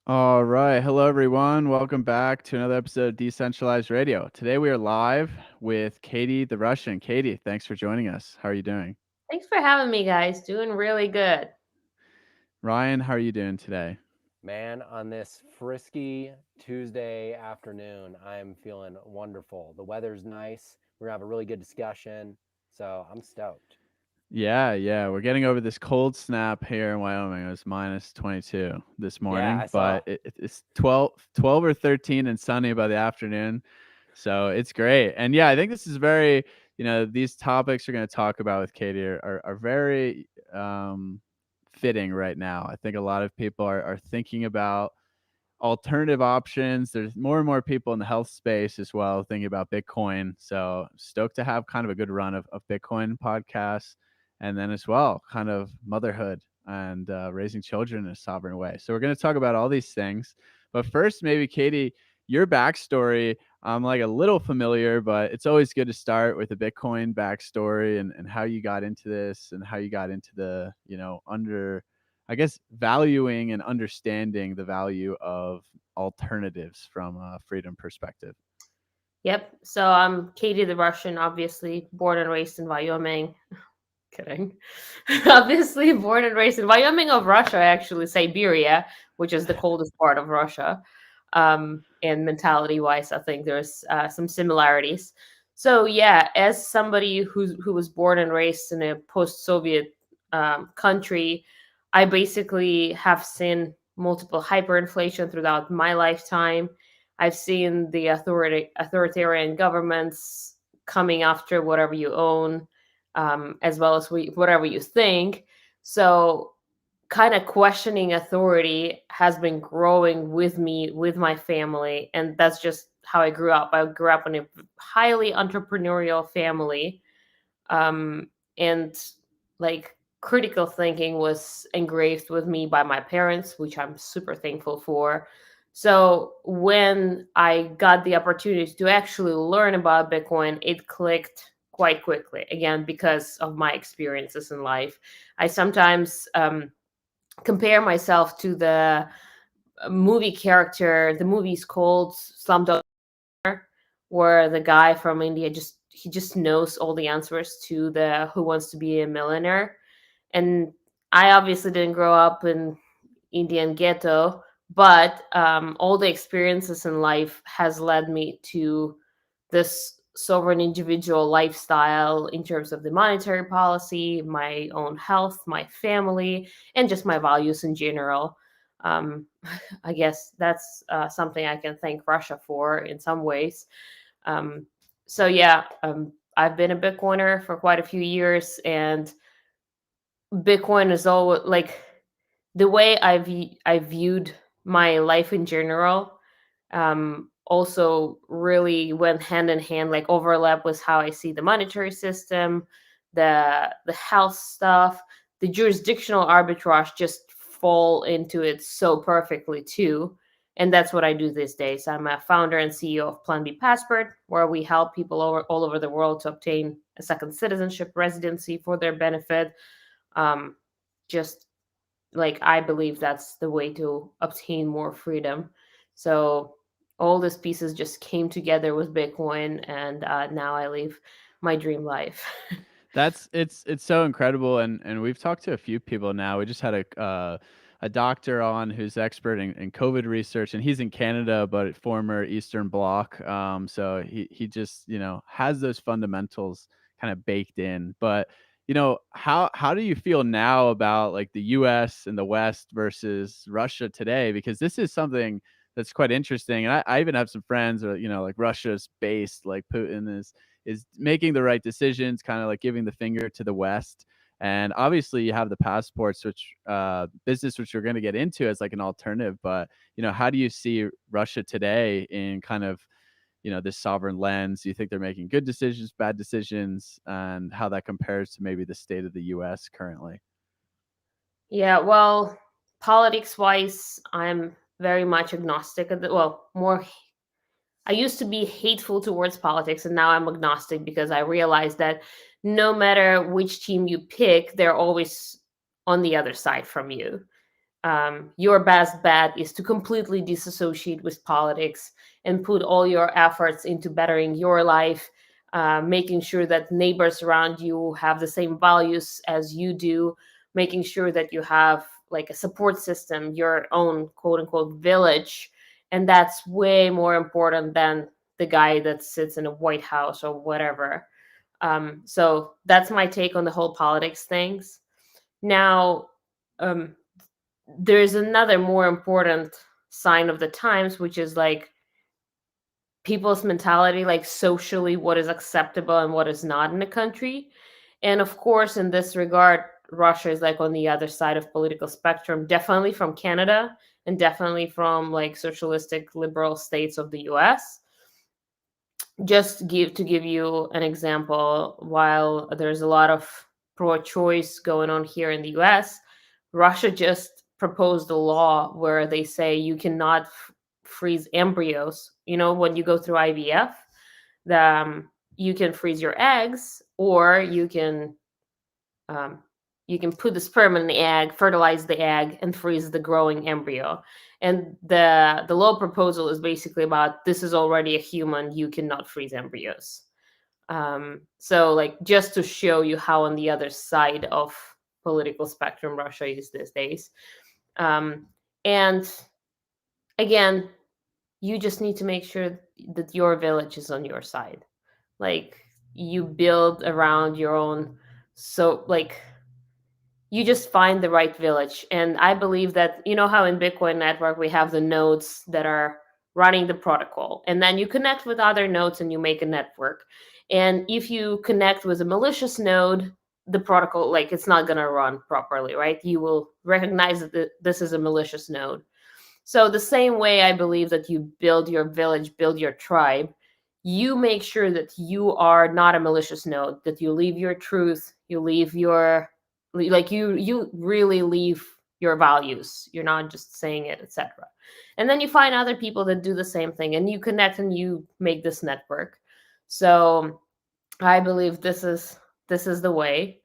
All right. Hello, everyone. Welcome back to another episode of Decentralized Radio. Today we are live with Katie the Russian. Katie, thanks for joining us. How are you doing? Thanks for having me, guys. Doing really good. Ryan, how are you doing today? Man, on this frisky Tuesday afternoon, I'm feeling wonderful. The weather's nice. We're gonna have a really good discussion. So I'm stoked. Yeah. We're getting over this cold snap here in Wyoming. It was minus 22 this Yeah, morning, I but saw. it's 12 or 13 and sunny by the afternoon. So it's great. And yeah, I think this is very, these topics we're going to talk about with Katie are very fitting right now. I think a lot of people are thinking about alternative options. There's more and more people in the health space as well thinking about Bitcoin. So stoked to have kind of a good run of Bitcoin podcasts, and then as well, kind of motherhood and raising children in a sovereign way. So we're going to talk about all these things. But first, maybe Katie, your backstory. I'm like a little familiar, but it's always good to start with a Bitcoin backstory and how you got into this and how you got into the, I guess, valuing and understanding the value of alternatives from a freedom perspective. Yep. So I'm Katie the Russian, obviously born and raised in Wyoming. Kidding. Obviously born and raised in Wyoming of Russia, actually Siberia, which is the coldest part of Russia. And mentality wise, I think there's some similarities. So yeah, as somebody who was born and raised in a post-Soviet country, I basically have seen multiple hyperinflation throughout my lifetime. I've seen the authoritarian governments coming after whatever you own, as well as whatever you think. So kind of questioning authority has been growing with me, with my family, and that's just how I grew up. I grew up in a highly entrepreneurial family, and like critical thinking was engraved with me by my parents, which I'm super thankful for. So when I got the opportunity to actually learn about Bitcoin, it clicked quite quickly, again because of my experiences in life. I sometimes compare myself to the movie character. The movie's called Slumdog, where the guy from India just knows all the answers to the Who Wants to Be a Millionaire. And I obviously didn't grow up in Indian ghetto, but all the experiences in life has led me to this sovereign individual lifestyle in terms of the monetary policy, my own health, my family, and just my values in general. Um, I guess that's something I can thank Russia for in some ways. Um, so yeah, I've been a Bitcoiner for quite a few years, and Bitcoin is all like the way I viewed my life in general. Also, really went hand in hand, like overlap with how I see the monetary system, the health stuff, the jurisdictional arbitrage just fall into it so perfectly too. And that's what I do these days. I'm a founder and CEO of Plan B Passport, where we help people all over the world to obtain a second citizenship residency for their benefit. Um, just like I believe that's the way to obtain more freedom. So all these pieces just came together with Bitcoin, and now I live my dream life. It's so incredible, and we've talked to a few people now. We just had a doctor on who's expert in COVID research, and he's in Canada, but former Eastern Bloc. So he just has those fundamentals kind of baked in. But how do you feel now about like the U.S. and the West versus Russia today? Because this is something that's quite interesting, and I even have some friends, or like Russia's based, like Putin is making the right decisions, kind of like giving the finger to the West. And obviously, you have the passports, which business, which we're going to get into as like an alternative. But how do you see Russia today in kind of this sovereign lens? Do you think they're making good decisions, bad decisions, and how that compares to maybe the state of the U.S. currently? Yeah, well, politics wise, I'm very much agnostic. Well, more I used to be hateful towards politics, and now I'm agnostic because I realize that no matter which team you pick, they're always on the other side from you. your best bet is to completely disassociate with politics and put all your efforts into bettering your life, making sure that neighbors around you have the same values as you do, making sure that you have like a support system, your own quote unquote village. And that's way more important than the guy that sits in a White House or whatever. So that's my take on the whole politics things. Now, um, there's another more important sign of the times, which is like people's mentality, like socially, what is acceptable and what is not in a country. And of course, in this regard, Russia is like on the other side of political spectrum, definitely from Canada and definitely from like socialistic liberal states of the US. Just to give you an example, while there's a lot of pro-choice going on here in the US, Russia just proposed a law where they say you cannot freeze embryos. You know, when you go through IVF, you can freeze your eggs, or um, you can put the sperm in the egg, fertilize the egg, and freeze the growing embryo. And the law proposal is basically about, this is already a human, you cannot freeze embryos. So like, just to show you how on the other side of political spectrum Russia is these days. And again, you just need to make sure that your village is on your side. Like, you build around your own, so like, you just find the right village. And I believe that, you know how in Bitcoin network we have the nodes that are running the protocol, and then you connect with other nodes and you make a network. And if you connect with a malicious node, the protocol, like, it's not going to run properly, right? You will recognize that this is a malicious node. So the same way I believe that you build your village, build your tribe, you make sure that you are not a malicious node, that you leave your truth, you leave your, like, you really leave your values. You're not just saying it, etc. And then you find other people that do the same thing, and you connect and you make this network. So I believe this is the way.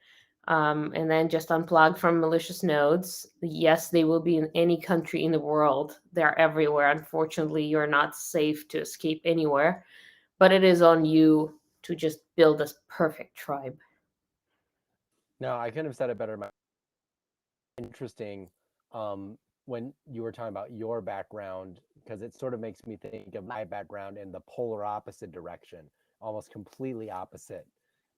And then just unplug from malicious nodes. Yes, they will be in any country in the world. They're everywhere. Unfortunately, you're not safe to escape anywhere, but it is on you to just build this perfect tribe. No, I couldn't have said it better. Interesting, when you were talking about your background, because it sort of makes me think of my background in the polar opposite direction, almost completely opposite.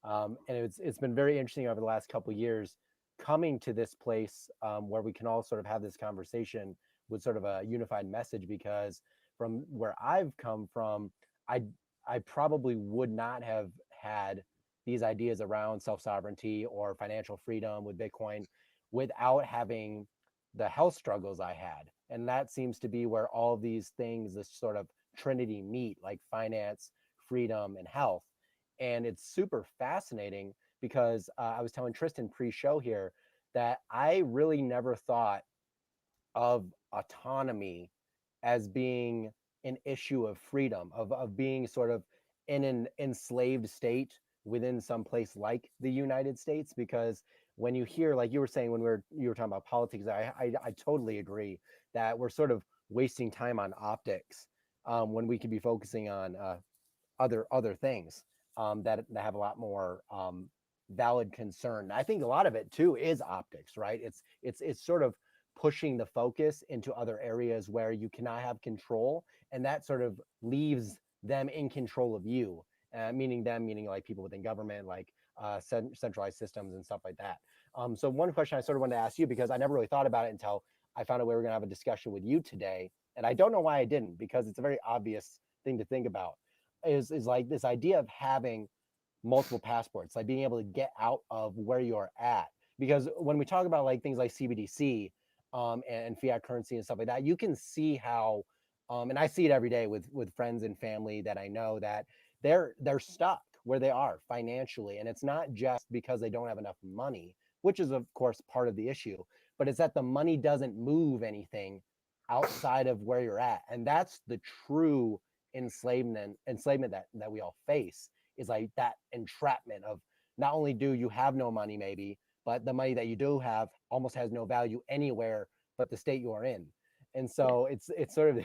And it's been very interesting over the last couple of years coming to this place, where we can all sort of have this conversation with sort of a unified message. Because from where I've come from, I I probably would not have had these ideas around self-sovereignty or financial freedom with Bitcoin without having the health struggles I had. And that seems to be where all these things, this sort of trinity meet, like finance, freedom, and health. And it's super fascinating because I was telling Tristan pre-show here that I really never thought of autonomy as being an issue of freedom, of being sort of in an enslaved state within some place like the United States. Because when you hear, like you were saying, when you were talking about politics, I totally agree that we're sort of wasting time on optics, when we could be focusing on other things, that have a lot more valid concern. I think a lot of it too is optics, right? It's sort of pushing the focus into other areas where you cannot have control, and that sort of leaves them in control of you, meaning like people within government, like centralized systems and stuff like that. So one question I sort of wanted to ask you, because I never really thought about it until I found out we were going to have a discussion with you today, and I don't know why I didn't, because it's a very obvious thing to think about, is like this idea of having multiple passports, like being able to get out of where you're at. Because when we talk about like things like CBDC, and fiat currency and stuff like that, you can see how, and I see it every day with friends and family that I know, that they're stuck where they are financially. And it's not just because they don't have enough money, which is of course part of the issue, but it's that the money doesn't move anything outside of where you're at. And that's the true enslavement that we all face, is like that entrapment of, not only do you have no money maybe, but the money that you do have almost has no value anywhere but the state you are in. And so it's sort of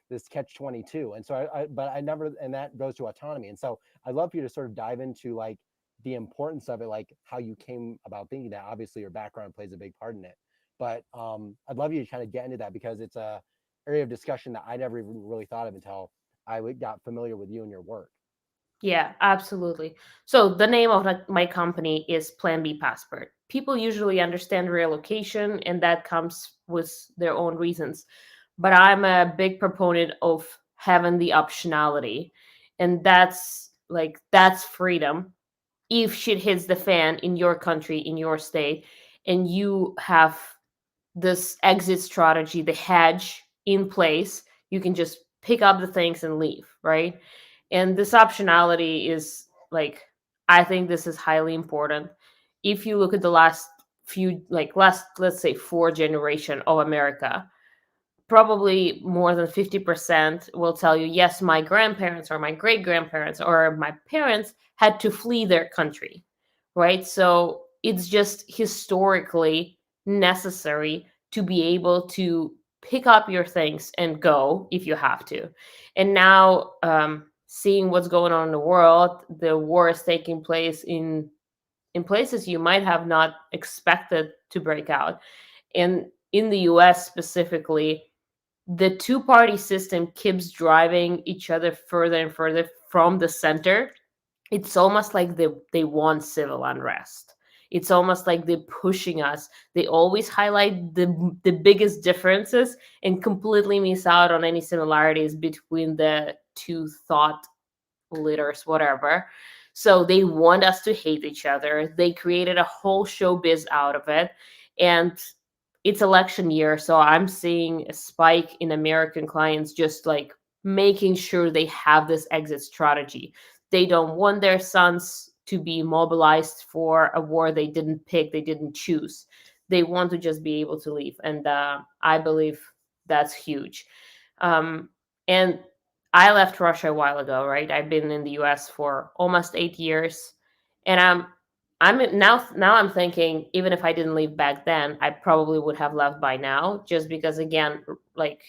this catch-22. And so but I never, and that goes to autonomy. And so I'd love for you to sort of dive into like the importance of it, like how you came about thinking that. Obviously your background plays a big part in it, but I'd love you to kind of get into that, because it's a area of discussion that I never even really thought of until I got familiar with you and your work. Yeah, absolutely. So the name of my company is Plan B Passport. People usually understand relocation, and that comes with their own reasons. But I'm a big proponent of having the optionality, and that's freedom. If shit hits the fan in your country, in your state, and you have this exit strategy, the hedge in place, you can just pick up the things and leave, right? And this optionality is like, I think this is highly important. If you look at the last let's say 4 generation of America, probably more than 50% will tell you, yes, my grandparents or my great grandparents or my parents had to flee their country, right? So it's just historically necessary to be able to pick up your things and go if you have to. And now, seeing what's going on in the world, the war is taking place in places you might have not expected to break out. And in the US specifically, the two-party system keeps driving each other further and further from the center. It's almost like they want civil unrest. It's almost like they're pushing us. They always highlight the biggest differences and completely miss out on any similarities between the two thought leaders, whatever. So they want us to hate each other. They created a whole showbiz out of it. And it's election year, so I'm seeing a spike in American clients just like making sure they have this exit strategy. They don't want their sons to be mobilized for a war they didn't pick, they didn't choose. They want to just be able to leave. And I believe that's huge. And I left Russia a while ago, right? I've been in the US for almost 8 years. And now I'm thinking, even if I didn't leave back then, I probably would have left by now, just because again, like,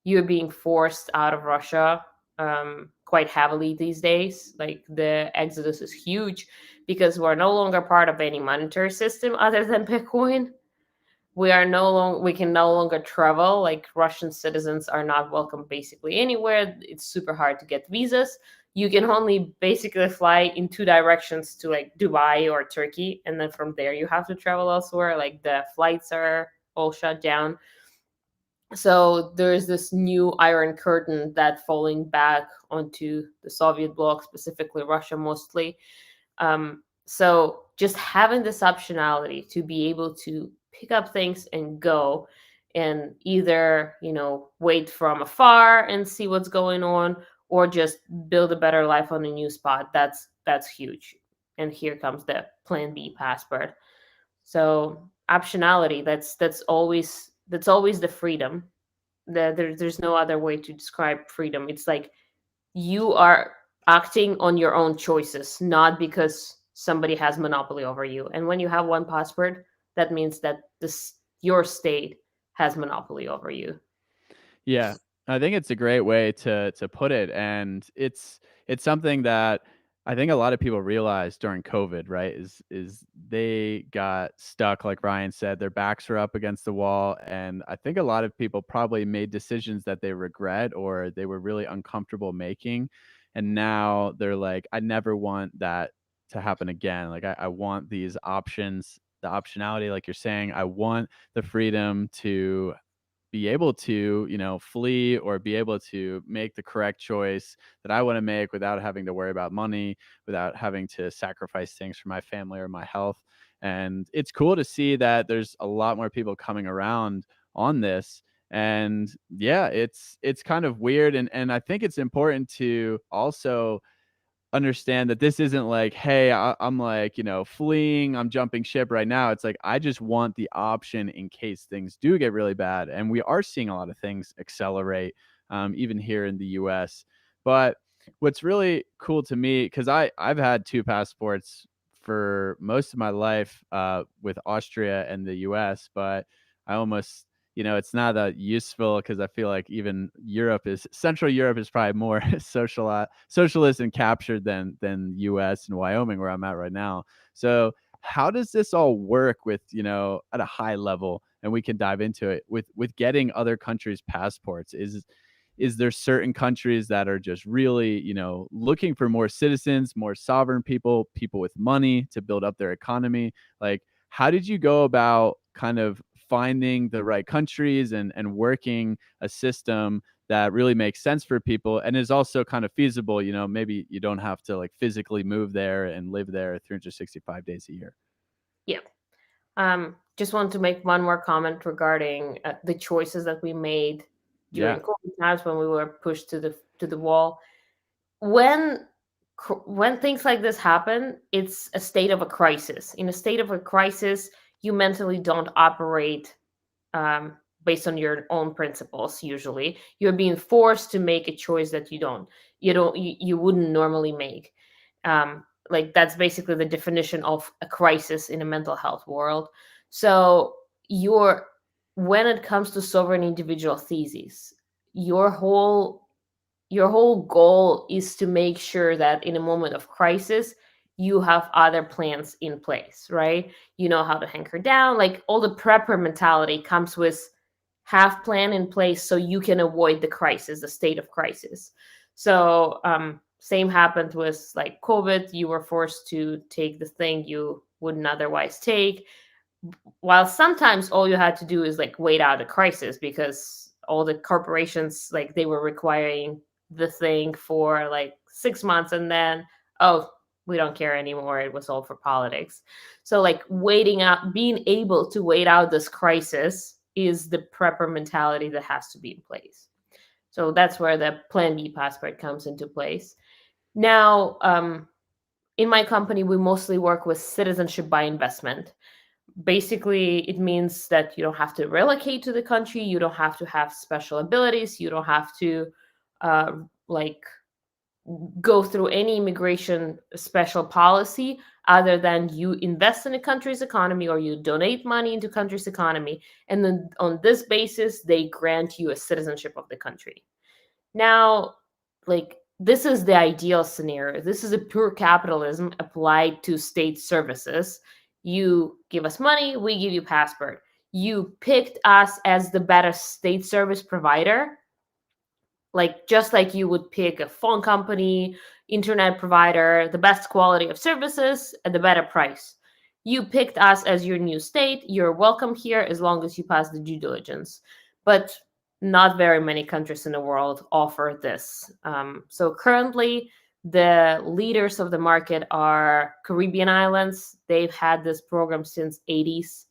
you're being forced out of Russia quite heavily these days. Like, the exodus is huge because we're no longer part of any monetary system other than Bitcoin. We can no longer travel. Like, Russian citizens are not welcome basically anywhere. It's super hard to get visas. You can only basically fly in two directions to like Dubai or Turkey, and then from there you have to travel elsewhere. Like, the flights are all shut down. So there's this new iron curtain that falling back onto the Soviet bloc, specifically Russia mostly. So just having this optionality to be able to pick up things and go, and either, wait from afar and see what's going on, or just build a better life on a new spot. That's huge. And here comes the Plan B passport. So optionality, that's always the freedom. There's no other way to describe freedom. It's like you are acting on your own choices, not because somebody has monopoly over you. And when you have one passport, that means that your state has monopoly over you. Yeah, I think it's a great way to put it, and it's something that I think a lot of people realized during COVID, right? Is they got stuck, like Ryan said, their backs were up against the wall, and I think a lot of people probably made decisions that they regret or they were really uncomfortable making, and now they're like, I never want that to happen again. Like, I want these options, the optionality, like you're saying. I want the freedom to be able to, flee or be able to make the correct choice that I want to make without having to worry about money, without having to sacrifice things for my family or my health. And it's cool to see that there's a lot more people coming around on this. And yeah, it's kind of weird. And I think it's important to also understand that this isn't like, hey, I'm like, fleeing, I'm jumping ship right now. It's like, I just want the option in case things do get really bad. And we are seeing a lot of things accelerate, even here in the US. But what's really cool to me, because I've had two passports for most of my life, with Austria and the US, but I almost, it's not that useful because I feel like even Central Europe is probably more socialist and captured than US and Wyoming where I'm at right now. So how does this all work with, at a high level? And we can dive into it with getting other countries' passports. Is there certain countries that are just really, looking for more citizens, more sovereign people with money to build up their economy? Like, how did you go about kind of finding the right countries and working a system that really makes sense for people and is also kind of feasible? Maybe you don't have to like physically move there and live there 365 days a year. Yeah. Just want to make one more comment regarding the choices that we made during Yeah. COVID times when we were pushed to the wall. When things like this happen, it's a state of a crisis. In a state of a crisis, you mentally don't operate based on your own principles. Usually, you're being forced to make a choice that you wouldn't normally make. Like that's basically the definition of a crisis in a mental health world. So when it comes to sovereign individual theses, your whole goal is to make sure that in a moment of crisis you have other plans in place, right? You know how to hunker down. Like all the prepper mentality comes with have plan in place so you can avoid the crisis, the state of crisis. So same happened with like COVID. You were forced to take the thing you wouldn't otherwise take, while sometimes all you had to do is like wait out a crisis because all the corporations, like, they were requiring the thing for like 6 months and then, oh, we don't care anymore, it was all for politics. So like waiting out, being able to wait out this crisis is the prepper mentality that has to be in place. So that's where the plan B passport comes into place. Now, in my company we mostly work with citizenship by investment. Basically, it means that you don't have to relocate to the country, you don't have to have special abilities, you don't have to like go through any immigration special policy other than you invest in a country's economy or you donate money into country's economy, and then on this basis they grant you a citizenship of the country. Now, like, this is the ideal scenario. This is a pure capitalism applied to state services. You give us money, we give you passport. You picked us as the better state service provider, like just like you would pick a phone company, internet provider, the best quality of services at the better price. You picked us as your new state. You're welcome here as long as you pass the due diligence. But not very many countries in the world offer this. So currently, the leaders of the market are Caribbean islands. They've had this program since 80s,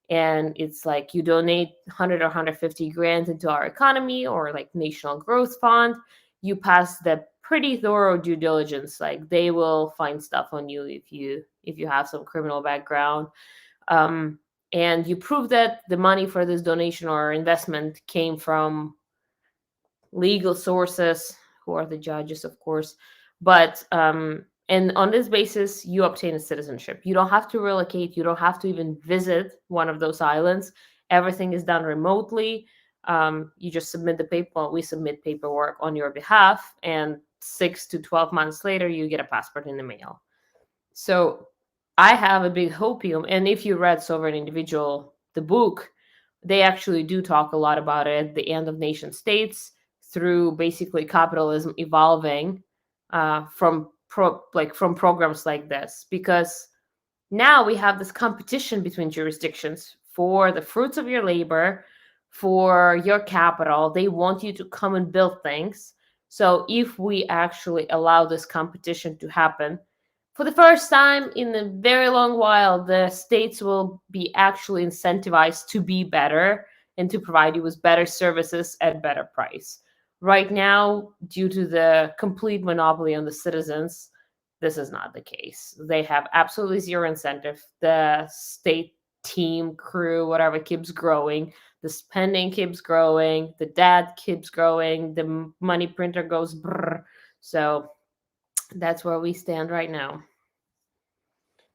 and it's like you donate 100 or 150 grand into our economy or like national growth fund, you pass the pretty thorough due diligence. Like they will find stuff on you if you have some criminal background, and you prove that the money for this donation or investment came from legal sources, who are the judges, of course. But and on this basis, you obtain a citizenship. You don't have to relocate. You don't have to even visit one of those islands. Everything is done remotely. You just submit the paper. We submit paperwork on your behalf, and 6 to 12 months later, you get a passport in the mail. So I have a big hopium. And if you read Sovereign Individual, the book, they actually do talk a lot about it at the end of nation states through basically capitalism evolving from programs like this, because now we have this competition between jurisdictions for the fruits of your labor, for your capital. They want you to come and build things. So if we actually allow this competition to happen, for the first time in a very long while, the states will be actually incentivized to be better and to provide you with better services at better price. Right now, due to the complete monopoly on the citizens, this is not the case. They have absolutely zero incentive. The state team, crew, whatever, keeps growing. The spending keeps growing. The debt keeps growing. The money printer goes brrr. So that's where we stand right now.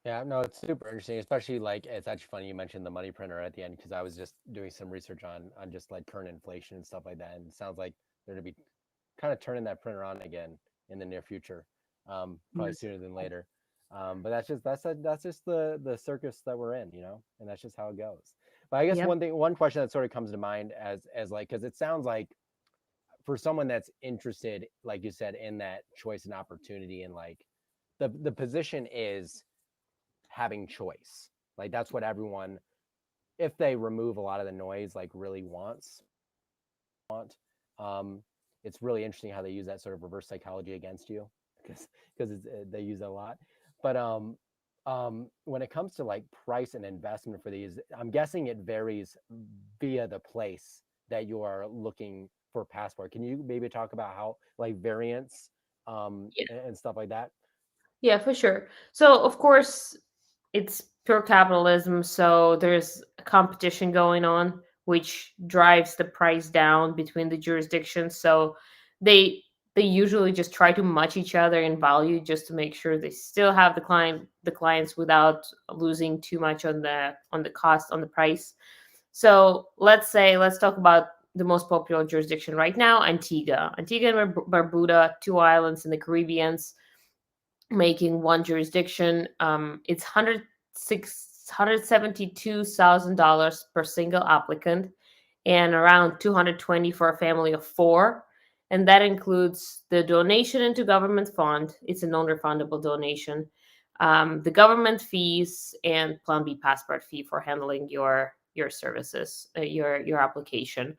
Yeah, no, it's super interesting, especially like it's actually funny you mentioned the money printer at the end because I was just doing some research on just like current inflation and stuff like that, and it sounds like they're gonna be kind of turning that printer on again in the near future, probably Yes. sooner than later. But that's just the circus that we're in, you know, and that's just how it goes. But I guess Yep. one question that sort of comes to mind as like because it sounds like for someone that's interested, like you said, in that choice and opportunity, and like the position is having choice. Like that's what everyone, if they remove a lot of the noise, like really want. Um, it's really interesting how they use that sort of reverse psychology against you because they use it a lot. But when it comes to like price and investment for these, I'm guessing it varies via the place that you are looking for passport. Can you maybe talk about how like variants and stuff like that? Yeah, for sure. So, of course, it's pure capitalism. So, there's a competition going on, which drives the price down between the jurisdictions. So, they they usually just try to match each other in value just to make sure they still have the clients without losing too much on the cost on the price. So, let's talk about the most popular jurisdiction right now, Antigua and Barbuda, two islands in the Caribbean making one jurisdiction. It's $172,000 per single applicant, and around 220 for a family of four. And that includes the donation into government fund. It's a non-refundable donation. The government fees and Plan B passport fee for handling your services, your application.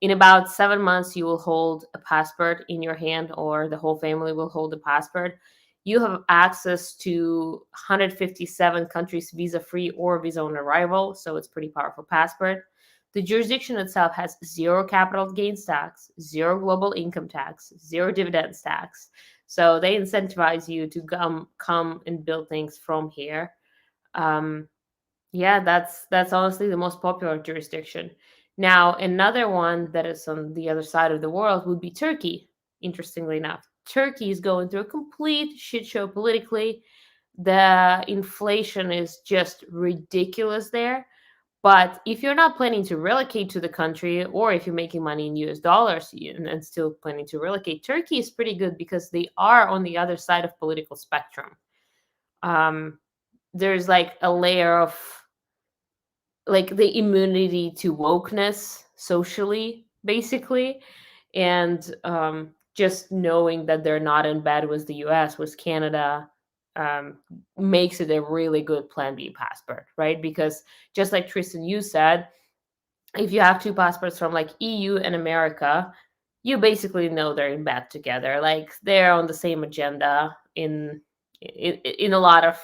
In about 7 months, you will hold a passport in your hand, or the whole family will hold a passport. You have access to 157 countries visa free or visa on arrival. So it's pretty powerful passport. The jurisdiction itself has zero capital gains tax, zero global income tax, zero dividends tax. So they incentivize you to come and build things from here. Um, yeah, that's honestly the most popular jurisdiction. Now, another one that is on the other side of the world would be Turkey. Interestingly enough, Turkey is going through a complete shit show politically. The inflation is just ridiculous there. But if you're not planning to relocate to the country, or if you're making money in US dollars and still planning to relocate, Turkey is pretty good because they are on the other side of political spectrum. Um, there's like a layer of like the immunity to wokeness socially, basically, and just knowing that they're not in bed with the US, with Canada, um, makes it a really good Plan B passport, right? Because just like Tristan, you said, if you have two passports from like EU and America, you basically know they're in bed together. Like they're on the same agenda in a lot of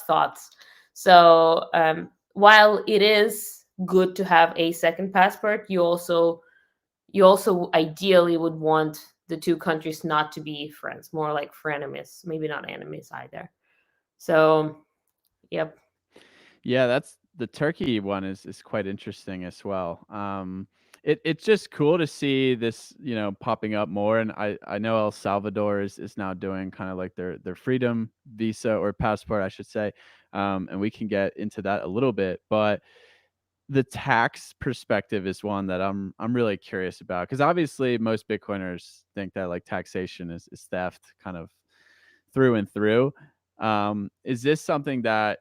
thoughts. So while it is good to have a second passport, you also ideally would want the two countries not to be friends, more like frenemies, maybe not enemies either. So, yep. Yeah, that's the Turkey one is quite interesting as well. It's just cool to see this, popping up more. And I know El Salvador is now doing kind of like their freedom visa or passport, I should say. And we can get into that a little bit, but the tax perspective is one that I'm really curious about, because obviously most Bitcoiners think that like taxation is theft kind of through and through. Is this something that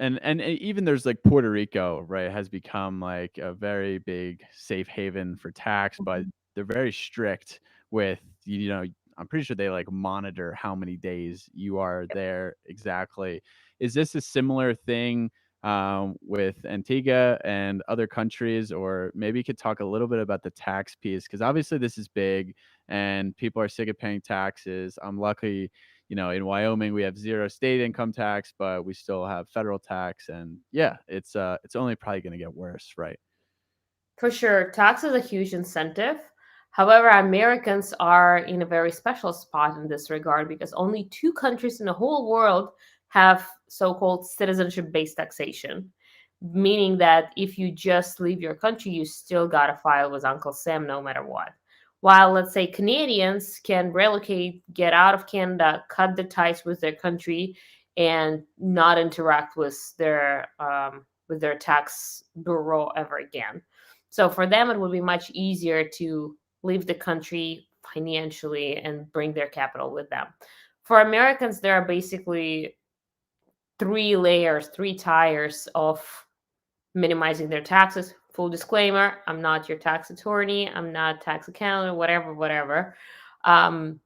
and even there's like Puerto Rico, right, has become like a very big safe haven for tax, but they're very strict with, I'm pretty sure they like monitor how many days you are there exactly. Is this a similar thing with Antigua and other countries? Or maybe you could talk a little bit about the tax piece, because obviously this is big and people are sick of paying taxes. I'm lucky, in Wyoming we have zero state income tax, but we still have federal tax. And yeah, it's only probably going to get worse, right? For sure, tax is a huge incentive. However, Americans are in a very special spot in this regard because only two countries in the whole world have so called citizenship based taxation, meaning that if you just leave your country, you still got to file with Uncle Sam no matter what. While, let's say, Canadians can relocate, get out of Canada, cut the ties with their country, and not interact with their tax bureau ever again. So for them, it would be much easier to leave the country financially and bring their capital with them. For Americans, there are basically three tiers of minimizing their taxes. Full disclaimer, I'm not your tax attorney, I'm not tax accountant, whatever. Um,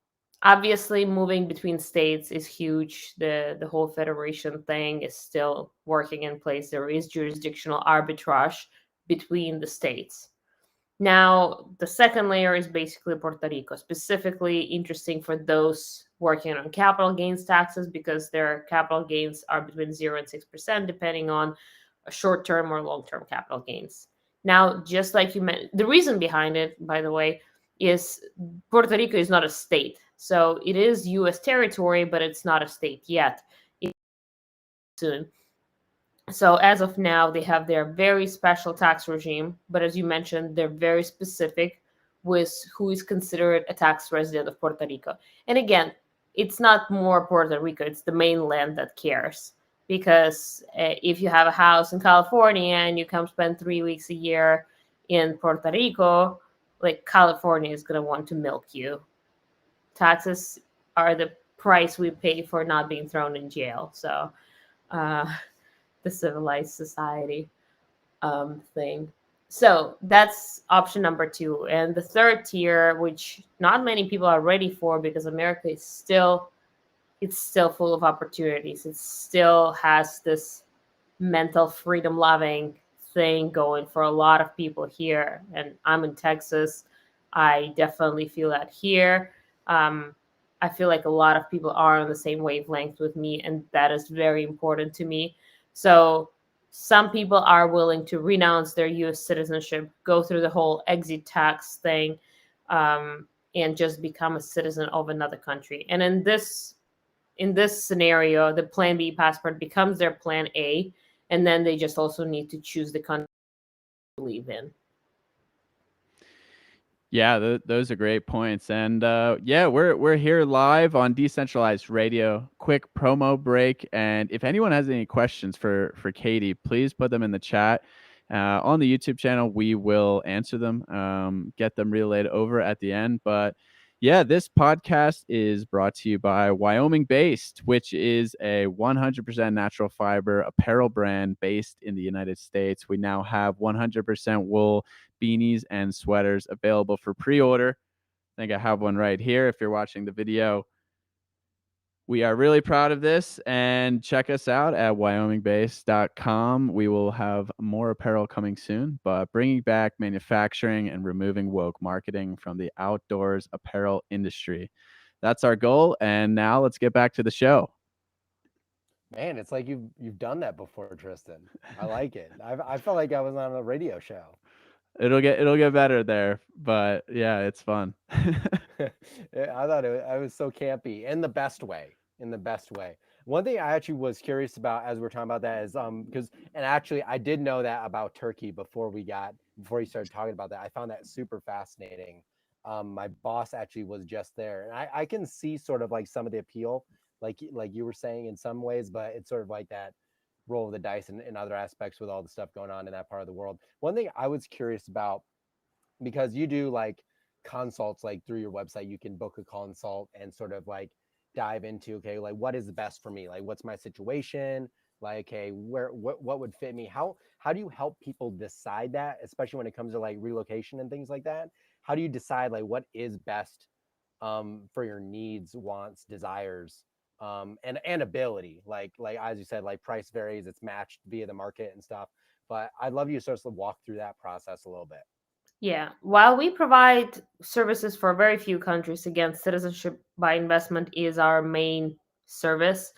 Obviously, moving between states is huge. The whole federation thing is still working in place. There is jurisdictional arbitrage between the states. Now, the second layer is basically Puerto Rico, specifically interesting for those working on capital gains taxes because their capital gains are between 0 and 6%, depending on a short-term or long-term capital gains. Now, just like you mentioned, the reason behind it, by the way, is Puerto Rico is not a state. So it is U.S. territory, but it's not a state yet. It's soon. So as of now, they have their very special tax regime, but as you mentioned, they're very specific with who is considered a tax resident of Puerto Rico. And again, it's not more Puerto Rico, it's the mainland that cares. Because if you have a house in California and you come spend 3 weeks a year in Puerto Rico, like California is going to want to milk you. Taxes are the price we pay for not being thrown in jail. So, the civilized society thing. So that's option number 2. And the third tier, which not many people are ready for because America is still full of opportunities. It still has this mental freedom loving thing going for a lot of people here. And I'm in Texas. I definitely feel that here. I feel like a lot of people are on the same wavelength with me, and that is very important to me. So some people are willing to renounce their U.S. citizenship, go through the whole exit tax thing, and just become a citizen of another country. And in this scenario, the Plan B passport becomes their Plan A, and then they just also need to choose the country to live in. Yeah, those are great points. And yeah, we're here live on Decentralized Radio. Quick promo break. And if anyone has any questions for Katie, please put them in the chat. On the YouTube channel, we will answer them, get them relayed over at the end. But yeah, this podcast is brought to you by Wyoming Based, which is a 100% natural fiber apparel brand based in the United States. We now have 100% wool beanies and sweaters available for pre-order. I think I have one right here if you're watching the video. We are really proud of this, and check us out at wyomingbase.com. We will have more apparel coming soon, but bringing back manufacturing and removing woke marketing from the outdoors apparel industry. That's our goal, and now let's get back to the show. Man, it's like you've done that before, Tristan. I like it. I felt like I was on a radio show. It'll get better there, but yeah, it's fun. I thought I was so campy in the best way. One thing I actually was curious about as we're talking about that is because actually I did know that about Turkey before you started talking about that. I found that super fascinating. My boss actually was just there, and I can see sort of like some of the appeal, like you were saying in some ways, but it's sort of like that roll of the dice in other aspects with all the stuff going on in that part of the world. One thing I was curious about, because you do like consults, like through your website, you can book a consult and sort of like dive into, okay, like what is the best for me? Like, what's my situation? Like, hey, what would fit me? How do you help people decide that, especially when it comes to like relocation and things like that? How do you decide like what is best for your needs, wants, desires, and ability? Like as you said, like price varies, it's matched via the market and stuff. But I'd love you to sort of walk through that process a little bit. Yeah. While we provide services for very few countries, again, Citizenship by Investment is our main service.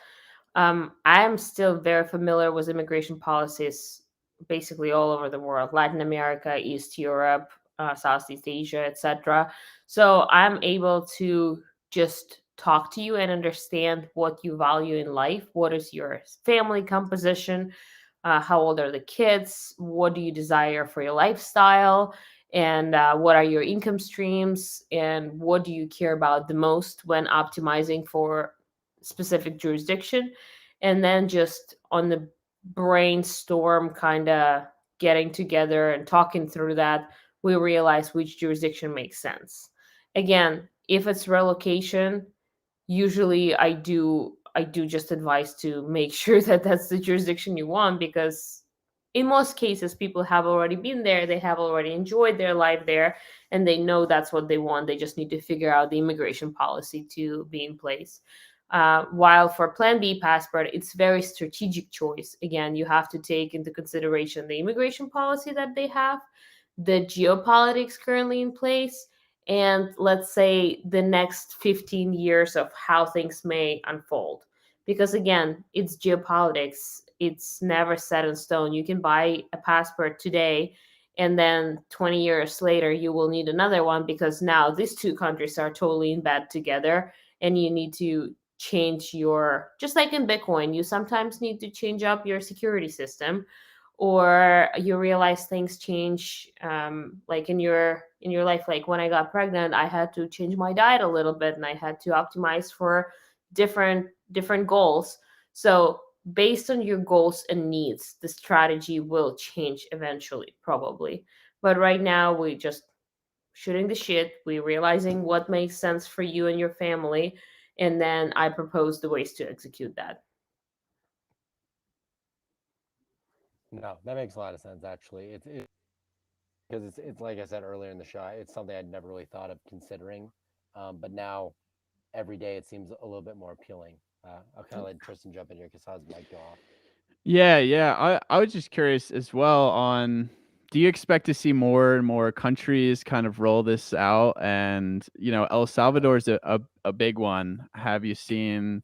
I am still very familiar with immigration policies basically all over the world, Latin America, East Europe, Southeast Asia, etc. So I'm able to just talk to you and understand what you value in life. What is your family composition? How old are the kids? What do you desire for your lifestyle? And what are your income streams? And what do you care about the most when optimizing for specific jurisdiction? And then just on the brainstorm kind of getting together and talking through that, we realize which jurisdiction makes sense. Again, if it's relocation, usually I do just advise to make sure that that's the jurisdiction you want, because in most cases people have already been there, they have already enjoyed their life there, and they know that's what they want. They just need to figure out the immigration policy to be in place. While for Plan B passport, it's very strategic choice. Again, you have to take into consideration the immigration policy that they have, the geopolitics currently in place, and let's say the next 15 years of how things may unfold. Because again, it's geopolitics, it's never set in stone. You can buy a passport today, and then 20 years later you will need another one, because now these two countries are totally in bed together, and you need to change your, just like in Bitcoin, you sometimes need to change up your security system, or you realize things change, like in your life. Like when I got pregnant, I had to change my diet a little bit, and I had to optimize for different goals. So based on your goals and needs, the strategy will change eventually, probably. But right now we just shooting the shit, we realizing what makes sense for you and your family, and then I propose the ways to execute that. No, that makes a lot of sense actually. It's because it's like I said earlier in the show, it's something I'd never really thought of considering, but now every day it seems a little bit more appealing. I'll kind of let Tristan jump in here because his mic go off. Yeah. I was just curious as well on, do you expect to see more and more countries kind of roll this out? And, El Salvador is a big one. Have you seen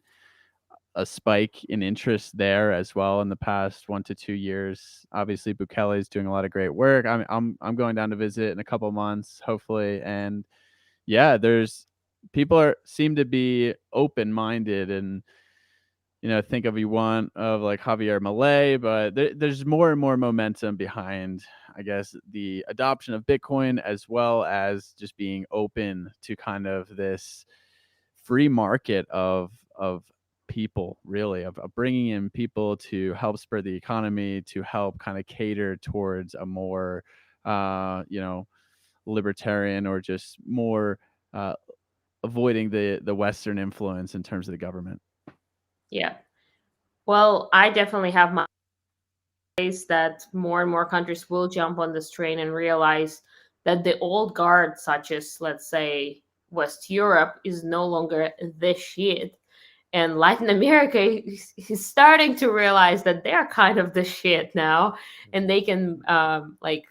a spike in interest there as well in the past 1 to 2 years? Obviously, Bukele is doing a lot of great work. I'm going down to visit in a couple months, hopefully. And yeah, there's people seem to be open minded, and think of you one of like Javier Milei, but there's more and more momentum behind, I guess, the adoption of Bitcoin, as well as just being open to kind of this free market of people, really, of bringing in people to help spur the economy, to help kind of cater towards a more, libertarian, or just more uh, avoiding the Western influence in terms of the government. Yeah. Well, I definitely have my ways that more and more countries will jump on this train and realize that the old guard, such as, let's say, West Europe, is no longer the shit. And Latin America is starting to realize that they're kind of the shit now, and they can like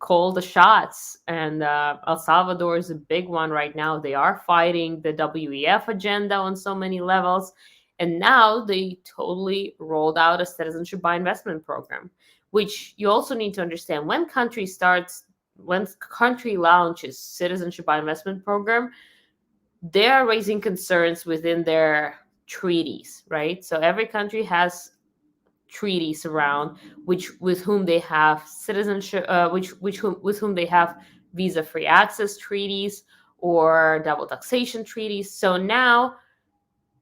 call the shots. And El Salvador is a big one right now. They are fighting the WEF agenda on so many levels. And now they totally rolled out a Citizenship by Investment program, which you also need to understand. When country launches Citizenship by Investment program, they are raising concerns within their treaties, right? So every country has treaties around which with whom they have citizenship, with whom they have visa-free access treaties or double taxation treaties. So now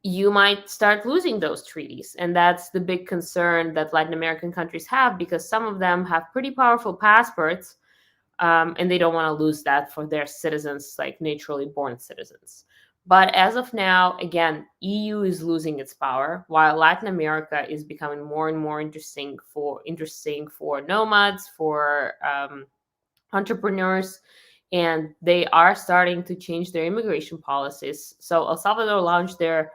you might start losing those treaties, and that's the big concern that Latin American countries have, because some of them have pretty powerful passports, and they don't want to lose that for their citizens, like naturally born citizens. But as of now, again, EU is losing its power, while Latin America is becoming more and more interesting for nomads, for entrepreneurs, and they are starting to change their immigration policies. So El Salvador launched their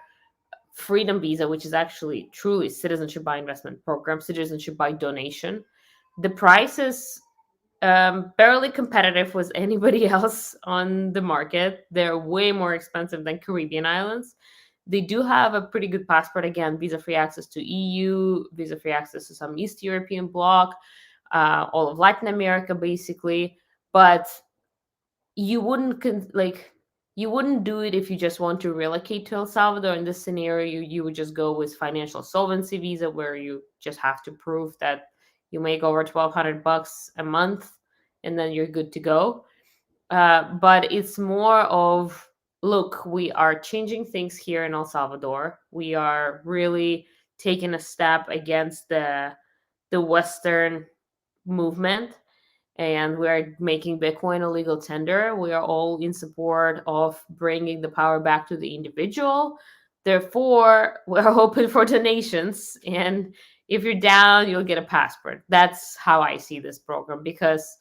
freedom visa, which is actually truly citizenship by investment program, citizenship by donation. The price is barely competitive with anybody else on the market. They're way more expensive than Caribbean islands. They do have a pretty good passport. Again, visa-free access to EU, visa-free access to some East European bloc, all of Latin America, basically. But you wouldn't you wouldn't do it if you just want to relocate to El Salvador. In this scenario, you would just go with financial solvency visa, where you just have to prove that you make over $1,200 a month, and then you're good to go. But it's more of, look, we are changing things here in El Salvador. We are really taking a step against the Western movement, and we are making Bitcoin a legal tender. We are all in support of bringing the power back to the individual. Therefore, we're open for donations. And if you're down, you'll get a passport. That's how I see this program, because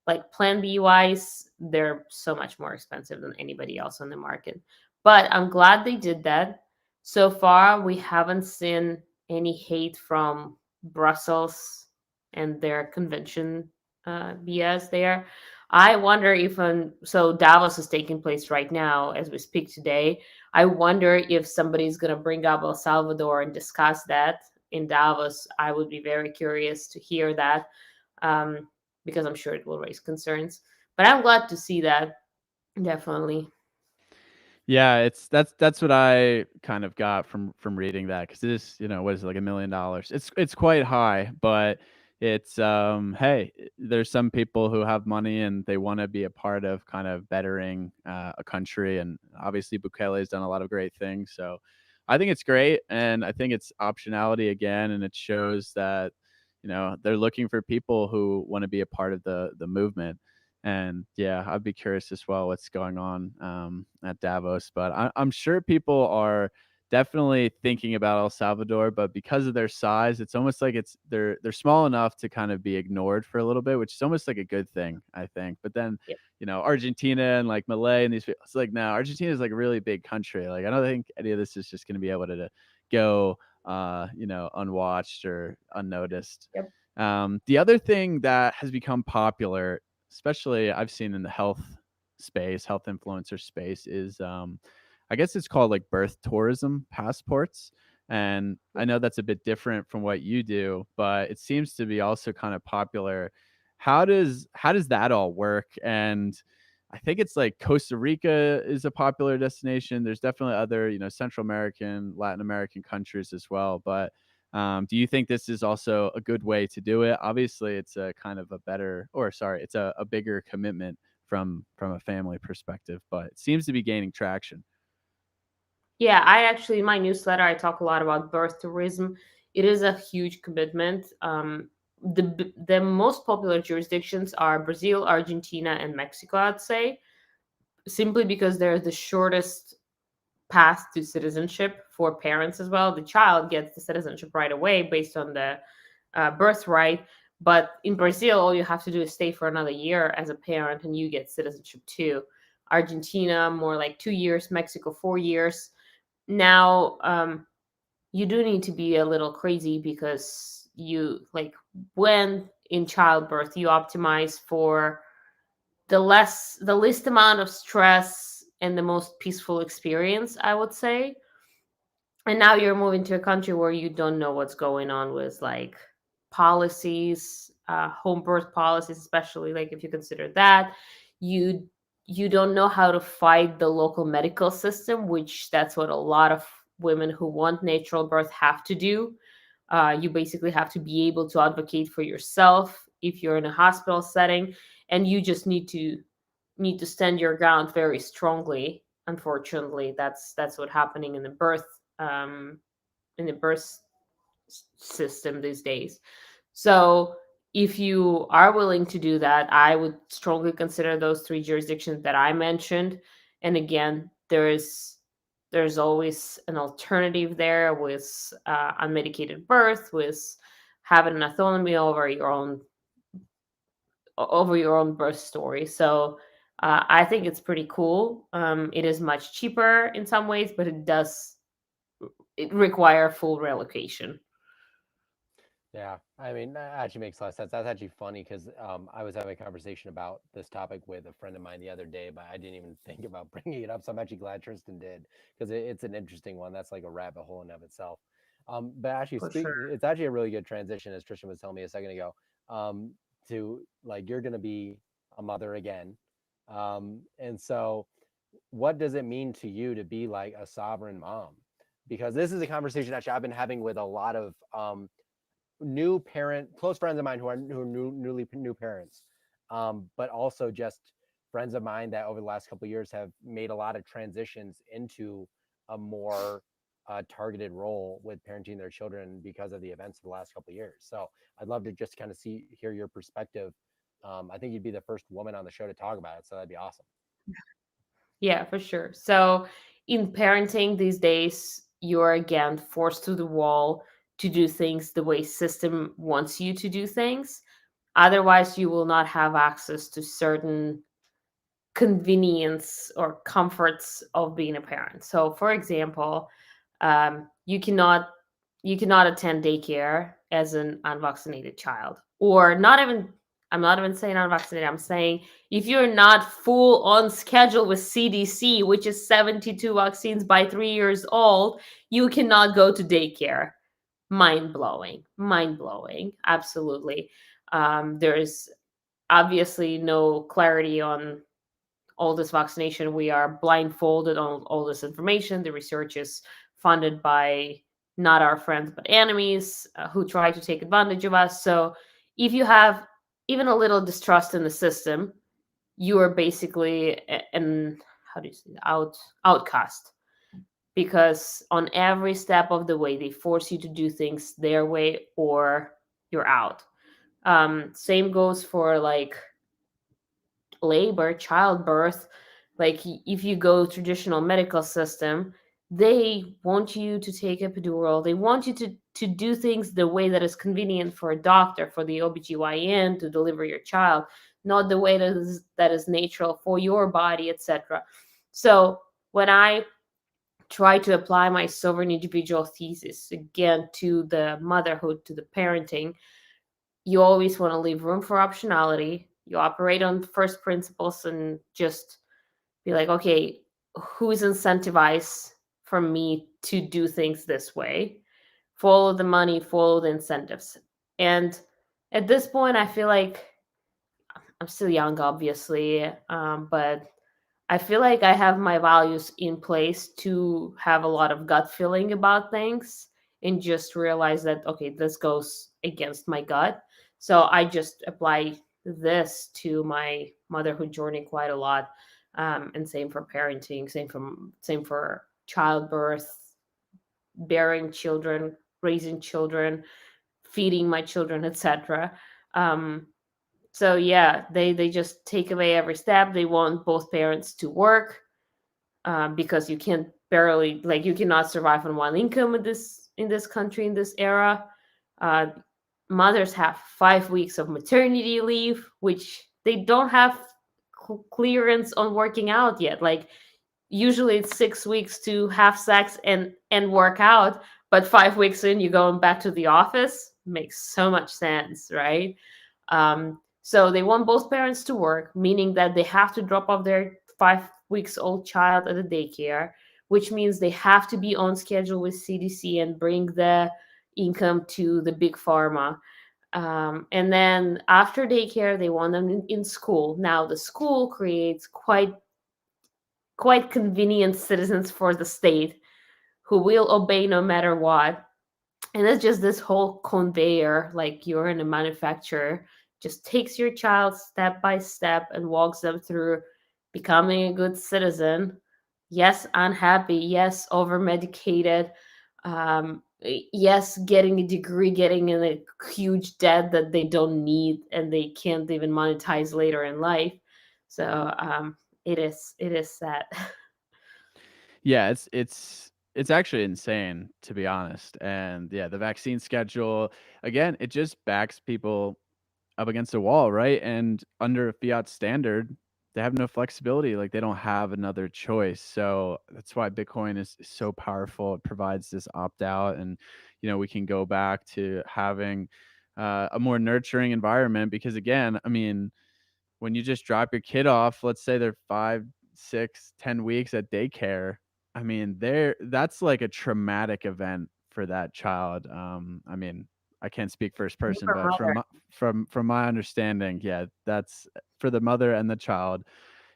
like Plan B wise, they're so much more expensive than anybody else on the market. But I'm glad they did that. So far, we haven't seen any hate from Brussels and their convention BS there. I wonder if so Davos is taking place right now as we speak today. I wonder if somebody's going to bring up El Salvador and discuss that in Davos. I would be very curious to hear that. Because I'm sure it will raise concerns. But I'm glad to see that, definitely. Yeah, that's what I kind of got from reading that, because it is, what is it, like $1 million? It's quite high, but it's hey, there's some people who have money and they want to be a part of kind of bettering a country, and obviously Bukele has done a lot of great things, so I think it's great, and I think it's optionality again, and it shows that they're looking for people who want to be a part of the movement. And yeah, I'd be curious as well what's going on at Davos. But I'm sure people are definitely thinking about El Salvador, but because of their size, it's almost like they're small enough to kind of be ignored for a little bit, which is almost like a good thing, I think. But then, Yep. Argentina and like Malay and these people, it's like, now Argentina is like a really big country. Like, I don't think any of this is just going to be able to go, unwatched or unnoticed. Yep. The other thing that has become popular, especially I've seen in the health space, health influencer space, is I guess it's called like birth tourism passports. And I know that's a bit different from what you do, but it seems to be also kind of popular. How does that all work? And I think it's like Costa Rica is a popular destination. There's definitely other, Central American, Latin American countries as well. But do you think this is also a good way to do it? Obviously, it's a kind of a better, or sorry, it's a bigger commitment from a family perspective, but it seems to be gaining traction. Yeah, I actually, in my newsletter, I talk a lot about birth tourism. It is a huge commitment. The most popular jurisdictions are Brazil, Argentina, and Mexico, I'd say, simply because they're the shortest path to citizenship for parents as well. The child gets the citizenship right away based on the birthright. But in Brazil, all you have to do is stay for another year as a parent and you get citizenship too. Argentina, more like 2 years, Mexico, 4 years. Now, you do need to be a little crazy because when in childbirth, you optimize for the least amount of stress and the most peaceful experience, I would say. And now you're moving to a country where you don't know what's going on with like policies, home birth policies, especially like if you consider that, you you don't know how to fight the local medical system, which that's what a lot of women who want natural birth have to do. You basically have to be able to advocate for yourself if you're in a hospital setting, and you just need to stand your ground very strongly. Unfortunately, that's what's happening um, in the birth system these days. So if you are willing to do that, I would strongly consider those three jurisdictions that I mentioned. And again, there's always an alternative there with unmedicated birth, with having an autonomy over your own birth story. So I think it's pretty cool. It is much cheaper in some ways, but it require full relocation. Yeah, I mean, that actually makes a lot of sense. That's actually funny because I was having a conversation about this topic with a friend of mine the other day, but I didn't even think about bringing it up. So I'm actually glad Tristan did, because it's an interesting one. That's like a rabbit hole in of itself. But actually, For sure. it's actually a really good transition, as Tristan was telling me a second ago, to like you're going to be a mother again. And so, what does it mean to you to be like a sovereign mom? Because this is a conversation actually I've been having with a lot of new parent, close friends of mine who are newly new parents, but also just friends of mine that over the last couple of years have made a lot of transitions into a more targeted role with parenting their children because of the events of the last couple of years. So I'd love to just kind of hear your perspective. I think you'd be the first woman on the show to talk about it, so that'd be awesome. Yeah, for sure. So in parenting these days, you're again forced to the wall to do things the way system wants you to do things. Otherwise, you will not have access to certain convenience or comforts of being a parent. So, for example, you cannot attend daycare as an unvaccinated child, or not even. I'm not even saying unvaccinated. I'm saying if you're not full on schedule with CDC, which is 72 vaccines by 3 years old, you cannot go to daycare. Mind blowing, mind blowing. Absolutely. There's obviously no clarity on all this vaccination. We are blindfolded on all this information. The research is funded by not our friends but enemies who try to take advantage of us. So if you have even a little distrust in the system, you are basically an, how do you say, outcast, because on every step of the way they force you to do things their way or you're out. Same goes for like labor, childbirth. Like if you go traditional medical system, they want you to take epidural. They want you to do things the way that is convenient for a doctor, for the OBGYN to deliver your child, not the way that is natural for your body, etc. So when I try to apply my sovereign individual thesis again to the motherhood, to the parenting, you always want to leave room for optionality. You operate on first principles and just be like, okay, who's incentivized for me to do things this way? Follow the money, follow the incentives. And at this point, I feel like I'm still young, obviously, but I feel like I have my values in place to have a lot of gut feeling about things and just realize that, okay, this goes against my gut. So I just apply this to my motherhood journey quite a lot. And same for parenting, same for childbirth, bearing children, raising children, feeding my children, etc. So yeah, they just take away every step. They want both parents to work, because you can't barely, like, you cannot survive on one income in this country, in this era. uh, Mothers have 5 weeks of maternity leave, which they don't have clearance on working out yet. Like usually it's 6 weeks to have sex and work out, but 5 weeks in, you're going back to the office. Makes so much sense, right? So they want both parents to work, meaning that they have to drop off their 5 weeks old child at a daycare, which means they have to be on schedule with CDC and bring the income to the big pharma. And then after daycare, they want them in school. Now the school creates quite convenient citizens for the state who will obey no matter what. And it's just this whole conveyor, like you're in a manufacturer, just takes your child step by step and walks them through becoming a good citizen. Yes, unhappy. Yes, over medicated. Yes, getting a degree, getting in a huge debt that they don't need and they can't even monetize later in life. So it is sad. Yeah, it's actually insane, to be honest. And yeah, the vaccine schedule, again, it just backs people up against a wall, right? And under a fiat standard, they have no flexibility. Like they don't have another choice. So that's why Bitcoin is so powerful. It provides this opt out, and we can go back to having a more nurturing environment. Because again, I mean, when you just drop your kid off, let's say they're 5, 6, 10 weeks at daycare, I mean, that's like a traumatic event for that child. I mean, I can't speak first person, For but mother. from my understanding, yeah, that's for the mother and the child.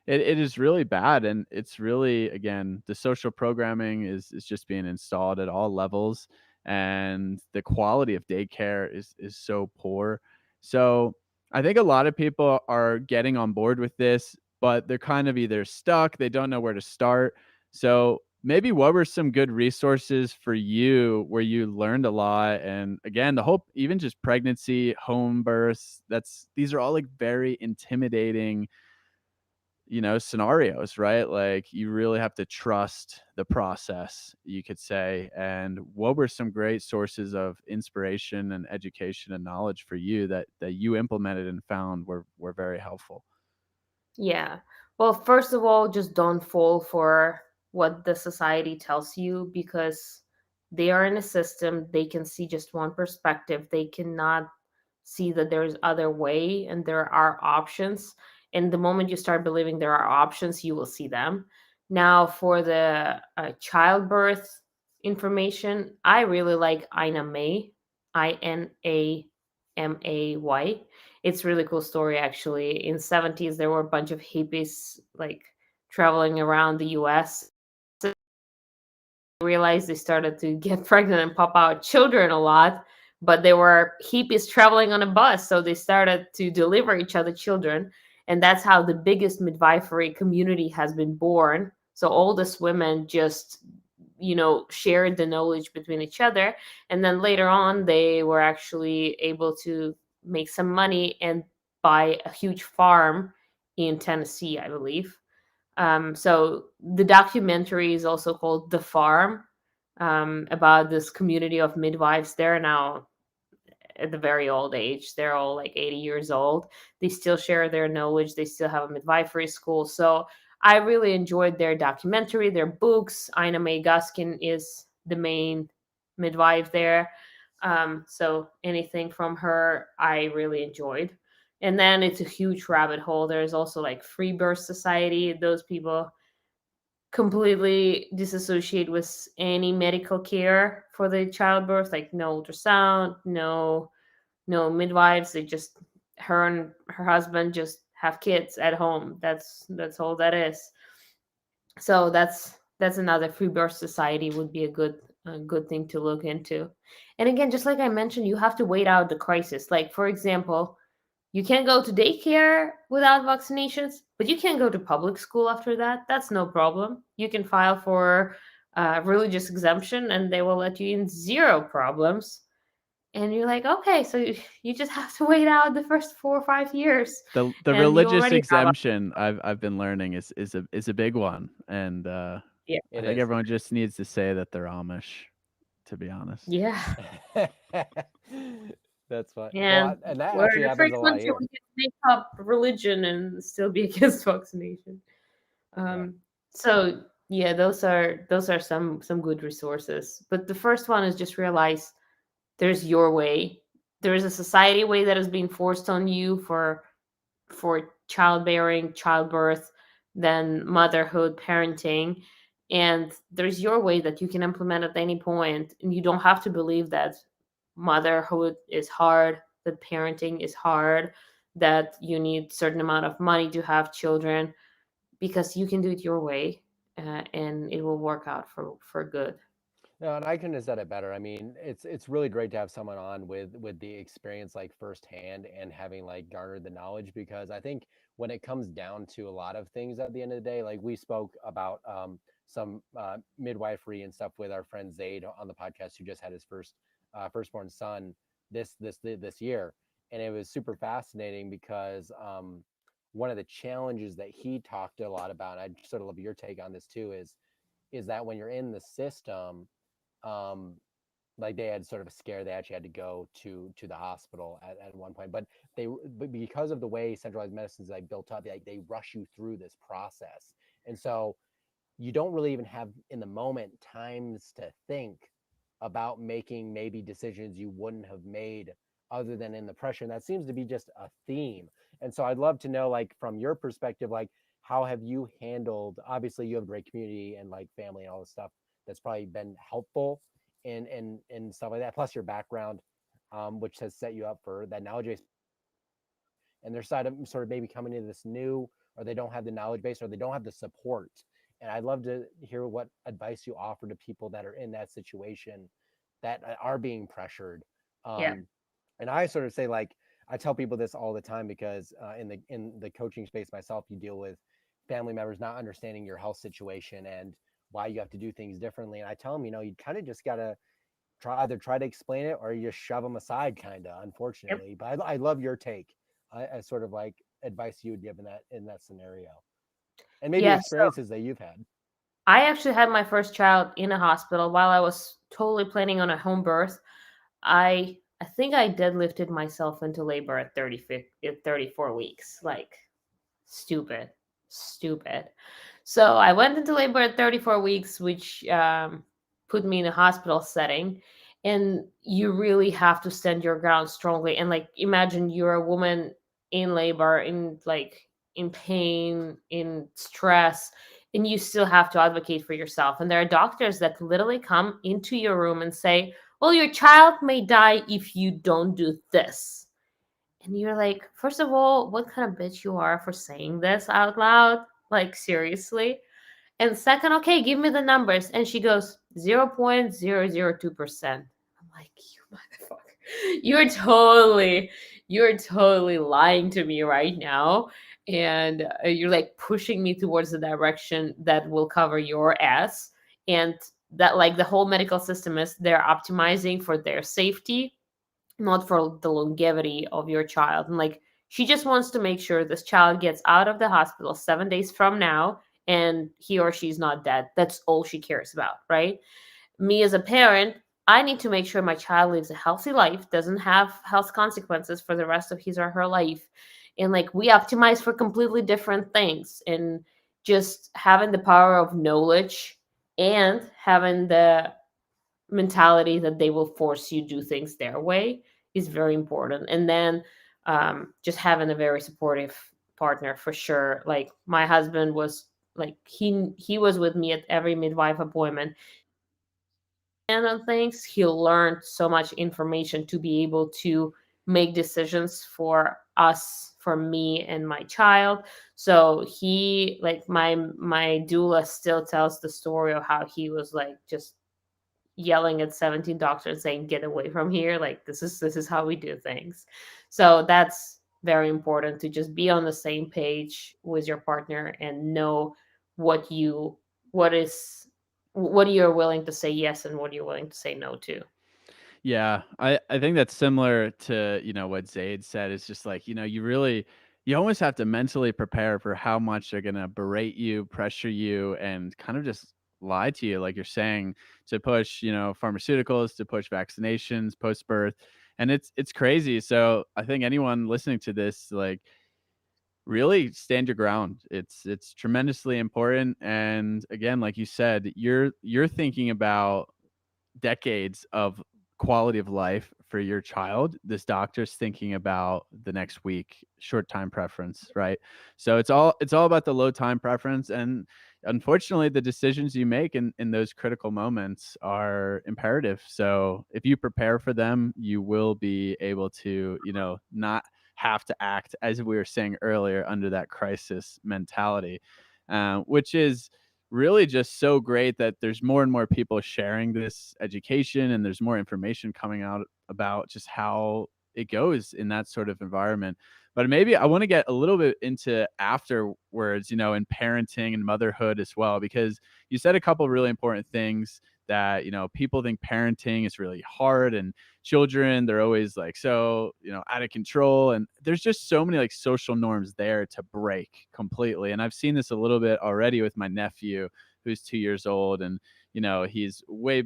It is really bad, and it's really, again, the social programming is just being installed at all levels, and the quality of daycare is so poor. So I think a lot of people are getting on board with this, but they're kind of either stuck, they don't know where to start. So maybe what were some good resources for you where you learned a lot? And again, the whole, even just pregnancy, home births, these are all like very intimidating, scenarios, right? Like you really have to trust the process, you could say. And what were some great sources of inspiration and education and knowledge for you that you implemented and found were very helpful? Yeah. Well, first of all, just don't fall for what the society tells you, because they are in a system. They can see just one perspective. They cannot see that there's other way and there are options. And the moment you start believing there are options, you will see them. Now, for the childbirth information, I really like Ina May, Inamay. It's a really cool story, actually. In 70s, there were a bunch of hippies like traveling around the US. Realized they started to get pregnant and pop out children a lot, but they were hippies traveling on a bus, so they started to deliver each other children. And that's how the biggest midwifery community has been born. So all these women just, shared the knowledge between each other. And then later on, they were actually able to make some money and buy a huge farm in Tennessee, I believe. So the documentary is also called The Farm, about this community of midwives. They're now at the very old age. They're all like 80 years old. They still share their knowledge. They still have a midwifery school. So I really enjoyed their documentary, their books. Ina May Gaskin is the main midwife there. So anything from her, I really enjoyed. And then it's a huge rabbit hole. There's also like Free Birth Society. Those people completely disassociate with any medical care for the childbirth, like no ultrasound, no midwives. They just, her and her husband just have kids at home. That's all that is. So that's another. Free birth society would be a good thing to look into. And again, just like I mentioned, you have to wait out the crisis. Like, for example, you can't go to daycare without vaccinations, but you can go to public school after that. That's no problem. You can file for religious exemption and they will let you in, zero problems. And you're like, okay, so you just have to wait out the first 4 or 5 years, The and you religious already have a, exemption I've been learning is a big one. And yeah, I It think is. everyone just needs to say that they're Amish, to be honest. yeah. That's fine. Well, And and that we're actually in a free happens a lot country. here. We can make up religion and still be against vaccination. Yeah. Um, so yeah, those are some good resources. But the first one is just realize there's your way. There is a society way that is being forced on you for childbearing, childbirth, then motherhood, parenting, and there's your way that you can implement at any point, and you don't have to believe that motherhood is hard, that parenting is hard, that you need certain amount of money to have children, because you can do it your way, and it will work out for good. No, and I couldn't have said it better. I mean, it's really great to have someone on with the experience like firsthand and having like garnered the knowledge, because I think when it comes down to a lot of things at the end of the day, like we spoke about some midwifery and stuff with our friend Zaid on the podcast, who just had his firstborn son this year, and it was super fascinating because one of the challenges that he talked a lot about, and I'd sort of love your take on this too, is that when you're in the system, um like they had sort of a scare, they actually had to go to the hospital at one point, but because of the way centralized medicine is like built up, like they rush you through this process, and so you don't really even have in the moment times to think about making maybe decisions you wouldn't have made other than in the pressure. And that seems to be just a theme. And so I'd love to know, like, from your perspective, like, how have you handled, obviously you have a great community and like family and all this stuff that's probably been helpful and stuff like that, plus your background, which has set you up for that knowledge base, and their side of sort of maybe coming into this new, or they don't have the knowledge base, or they don't have the support. And I'd love to hear what advice you offer to people that are in that situation, that are being pressured. Yeah. And I sort of say, like, I tell people this all the time, because in the coaching space myself, you deal with family members not understanding your health situation and why you have to do things differently. And I tell them, you kind of just gotta try to explain it, or you just shove them aside, kind of, Yep. unfortunately. But I love your take. I sort of like advice you would give in that scenario, and maybe Yeah, so experiences that you've had. I actually had my first child in a hospital while I was totally planning on a home birth. I think I deadlifted myself into labor at 34 weeks. Like, stupid, stupid. So I went into labor at 34 weeks, which put me in a hospital setting. And you really have to stand your ground strongly. And like, imagine you're a woman in labor, in pain, in stress, and you still have to advocate for yourself. And there are doctors that literally come into your room and say, well, your child may die if you don't do this. And you're like, first of all, what kind of bitch you are for saying this out loud? Like, seriously? And second, okay, give me the numbers. And she goes, 0.002%. I'm like, you motherfucker. You're totally lying to me right now. And you're like pushing me towards the direction that will cover your ass. And that, like, the whole medical system is they're optimizing for their safety, not for the longevity of your child. And like, she just wants to make sure this child gets out of the hospital 7 days from now and he or she's not dead. That's all she cares about, right? Me as a parent, I need to make sure my child lives a healthy life, doesn't have health consequences for the rest of his or her life. And like, we optimize for completely different things. And just having the power of knowledge and having the mentality that they will force you do things their way is very important. And then just having a very supportive partner for sure. Like, my husband was like, he was with me at every midwife appointment and on things. He learned so much information to be able to make decisions for us, for me and my child. So he, like, my doula still tells the story of how he was like just yelling at 17 doctors saying, get away from here, like, this is how we do things. So that's very important, to just be on the same page with your partner and know what you what is what you're willing to say yes and what you're willing to say no to. Yeah, I think that's similar to, what Zaid said. It's just like, you almost have to mentally prepare for how much they're gonna berate you, pressure you, and kind of just lie to you, like you're saying, to push, pharmaceuticals, to push vaccinations, post birth. And it's crazy. So I think anyone listening to this, like, really stand your ground. It's tremendously important. And again, like you said, you're thinking about decades of quality of life for your child. This doctor's thinking about the next week, short time preference, right? So it's all about the low time preference. And unfortunately, the decisions you make in those critical moments are imperative. So if you prepare for them, you will be able to, not have to act, as we were saying earlier, under that crisis mentality, which is really just so great that there's more and more people sharing this education, and there's more information coming out about just how it goes in that sort of environment. But maybe I want to get a little bit into afterwards, in parenting and motherhood as well, because you said a couple of really important things that, people think parenting is really hard, and children, they're always like so, out of control. And there's just so many like social norms there to break completely. And I've seen this a little bit already with my nephew, who's 2 years old. And, he's way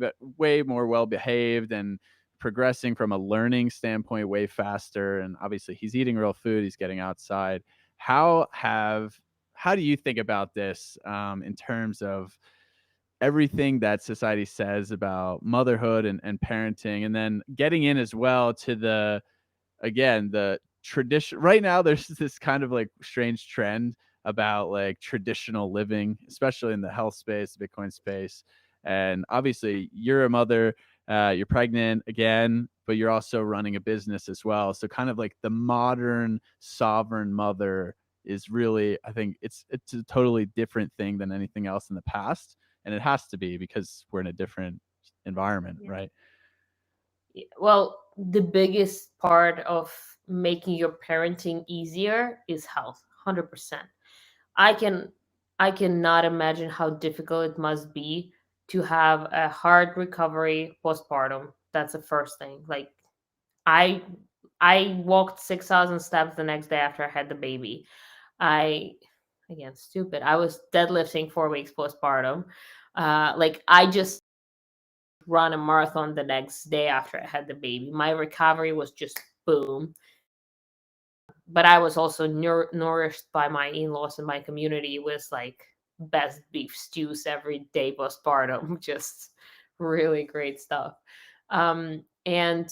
more well behaved and progressing from a learning standpoint way faster. And obviously he's eating real food, he's getting outside. How do you think about this, in terms of everything that society says about motherhood and parenting, and then getting in as well to the tradition right now? There's this kind of like strange trend about like traditional living, especially in the health space, the Bitcoin space. And obviously you're a mother, you're pregnant again, but you're also running a business as well. So kind of like the modern sovereign mother is really, I think it's a totally different thing than anything else in the past. And it has to be, because we're in a different environment, Yeah. right? Well, the biggest part of making your parenting easier is health. 100%. I can I cannot imagine how difficult it must be to have a hard recovery postpartum. That's the first thing. Like I I walked 6,000 steps the next day after I had the baby. I again stupid. I was deadlifting 4 weeks postpartum. Like I just run a marathon the next day after I had the baby. My recovery was just boom. But I was also nourished by my in-laws and my community with like best beef stews every day postpartum. Just really great stuff. Um, and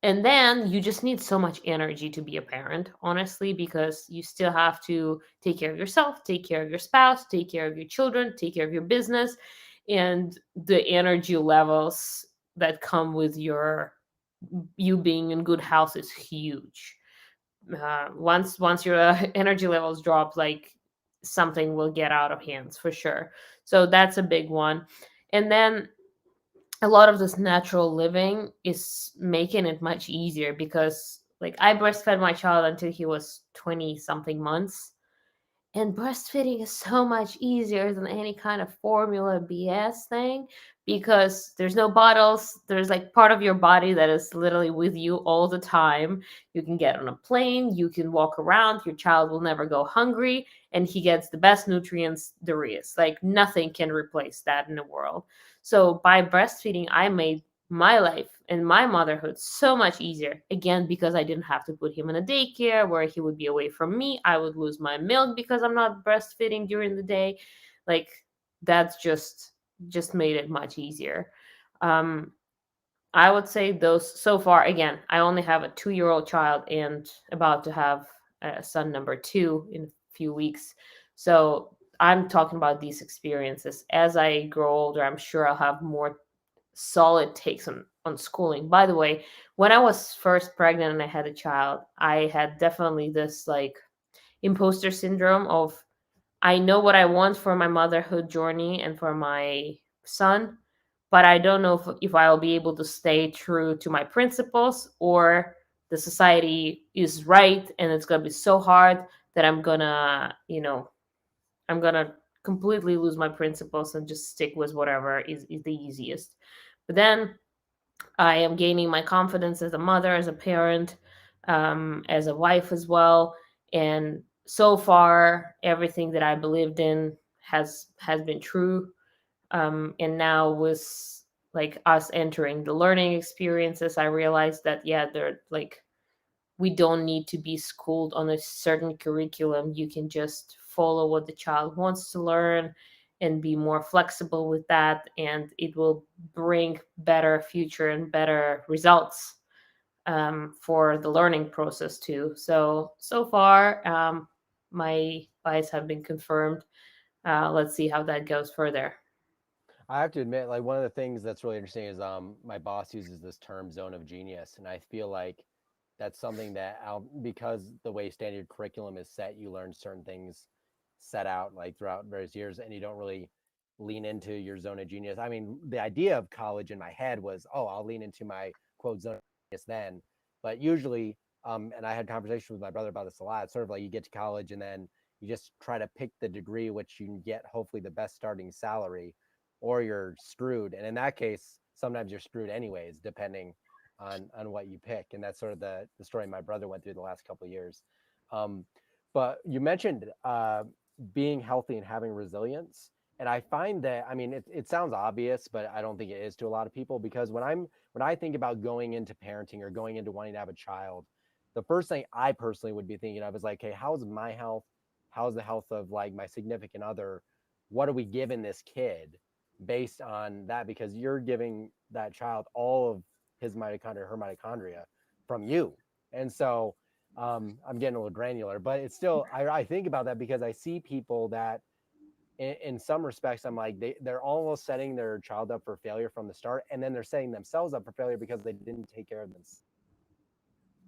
and then you just need so much energy to be a parent, honestly, because you still have to take care of yourself, take care of your spouse, take care of your children, take care of your business, and the energy levels that come with you being in good health is huge. Once your energy levels drop, like something will get out of hands for sure. So that's a big one. And then a lot of this natural living is making it much easier because like I breastfed my child until he was 20 something months, and breastfeeding is so much easier than any kind of formula BS thing because there's no bottles. There's like part of your body that is literally with you all the time. You can get on a plane, you can walk around, your child will never go hungry, and he gets the best nutrients there is. Like nothing can replace that in the world. So by breastfeeding, I made my life and my motherhood so much easier, again because I didn't have to put him in a daycare where he would be away from me. I would lose my milk because I'm not breastfeeding during the day. Like that's just made it much easier. um I would say those so far. Again, I only have a 2-year-old child and about to have a son number 2 in a few weeks. So I'm talking about these experiences. As I grow older, I'm sure I'll have more solid takes on schooling. By the way, when I was first pregnant and I had a child, I had definitely this like imposter syndrome of I know what I want for my motherhood journey and for my son, but I don't know if I'll be able to stay true to my principles, or the society is right and it's gonna be so hard that I'm gonna completely lose my principles and just stick with whatever is the easiest. But then I am gaining my confidence as a mother, as a parent, as a wife as well. And so far, everything that I believed in has been true. And now with like us entering the learning experiences, I realized that yeah, they're like we don't need to be schooled on a certain curriculum. You can just follow what the child wants to learn and be more flexible with that, and it will bring better future and better results for the learning process too. So far, my bias have been confirmed. Let's see how that goes further. I have to admit, like one of the things that's really interesting is my boss uses this term zone of genius, and I feel like that's something that because the way standard curriculum is set, you learn certain things set out like throughout various years, and you don't really lean into your zone of genius. I mean, the idea of college in my head was, oh, I'll lean into my quote zone of genius then, but usually, and I had conversations with my brother about this a lot. It's sort of like you get to college and then you just try to pick the degree which you can get hopefully the best starting salary, or you're screwed. And in that case, sometimes you're screwed anyways, depending on what you pick. And that's sort of the story my brother went through the last couple of years. Um, but you mentioned being healthy and having resilience. And I find that, I mean, it sounds obvious, but I don't think it is to a lot of people, because when I think about going into parenting or going into wanting to have a child, the first thing I personally would be thinking of is like, hey, how's my health? How's the health of like my significant other? What are we giving this kid based on that? Because you're giving that child all of his mitochondria, her mitochondria from you. And so I'm getting a little granular, but it's still, I think about that because I see people that in some respects, I'm like, they're almost setting their child up for failure from the start. And then they're setting themselves up for failure because they didn't take care of themselves.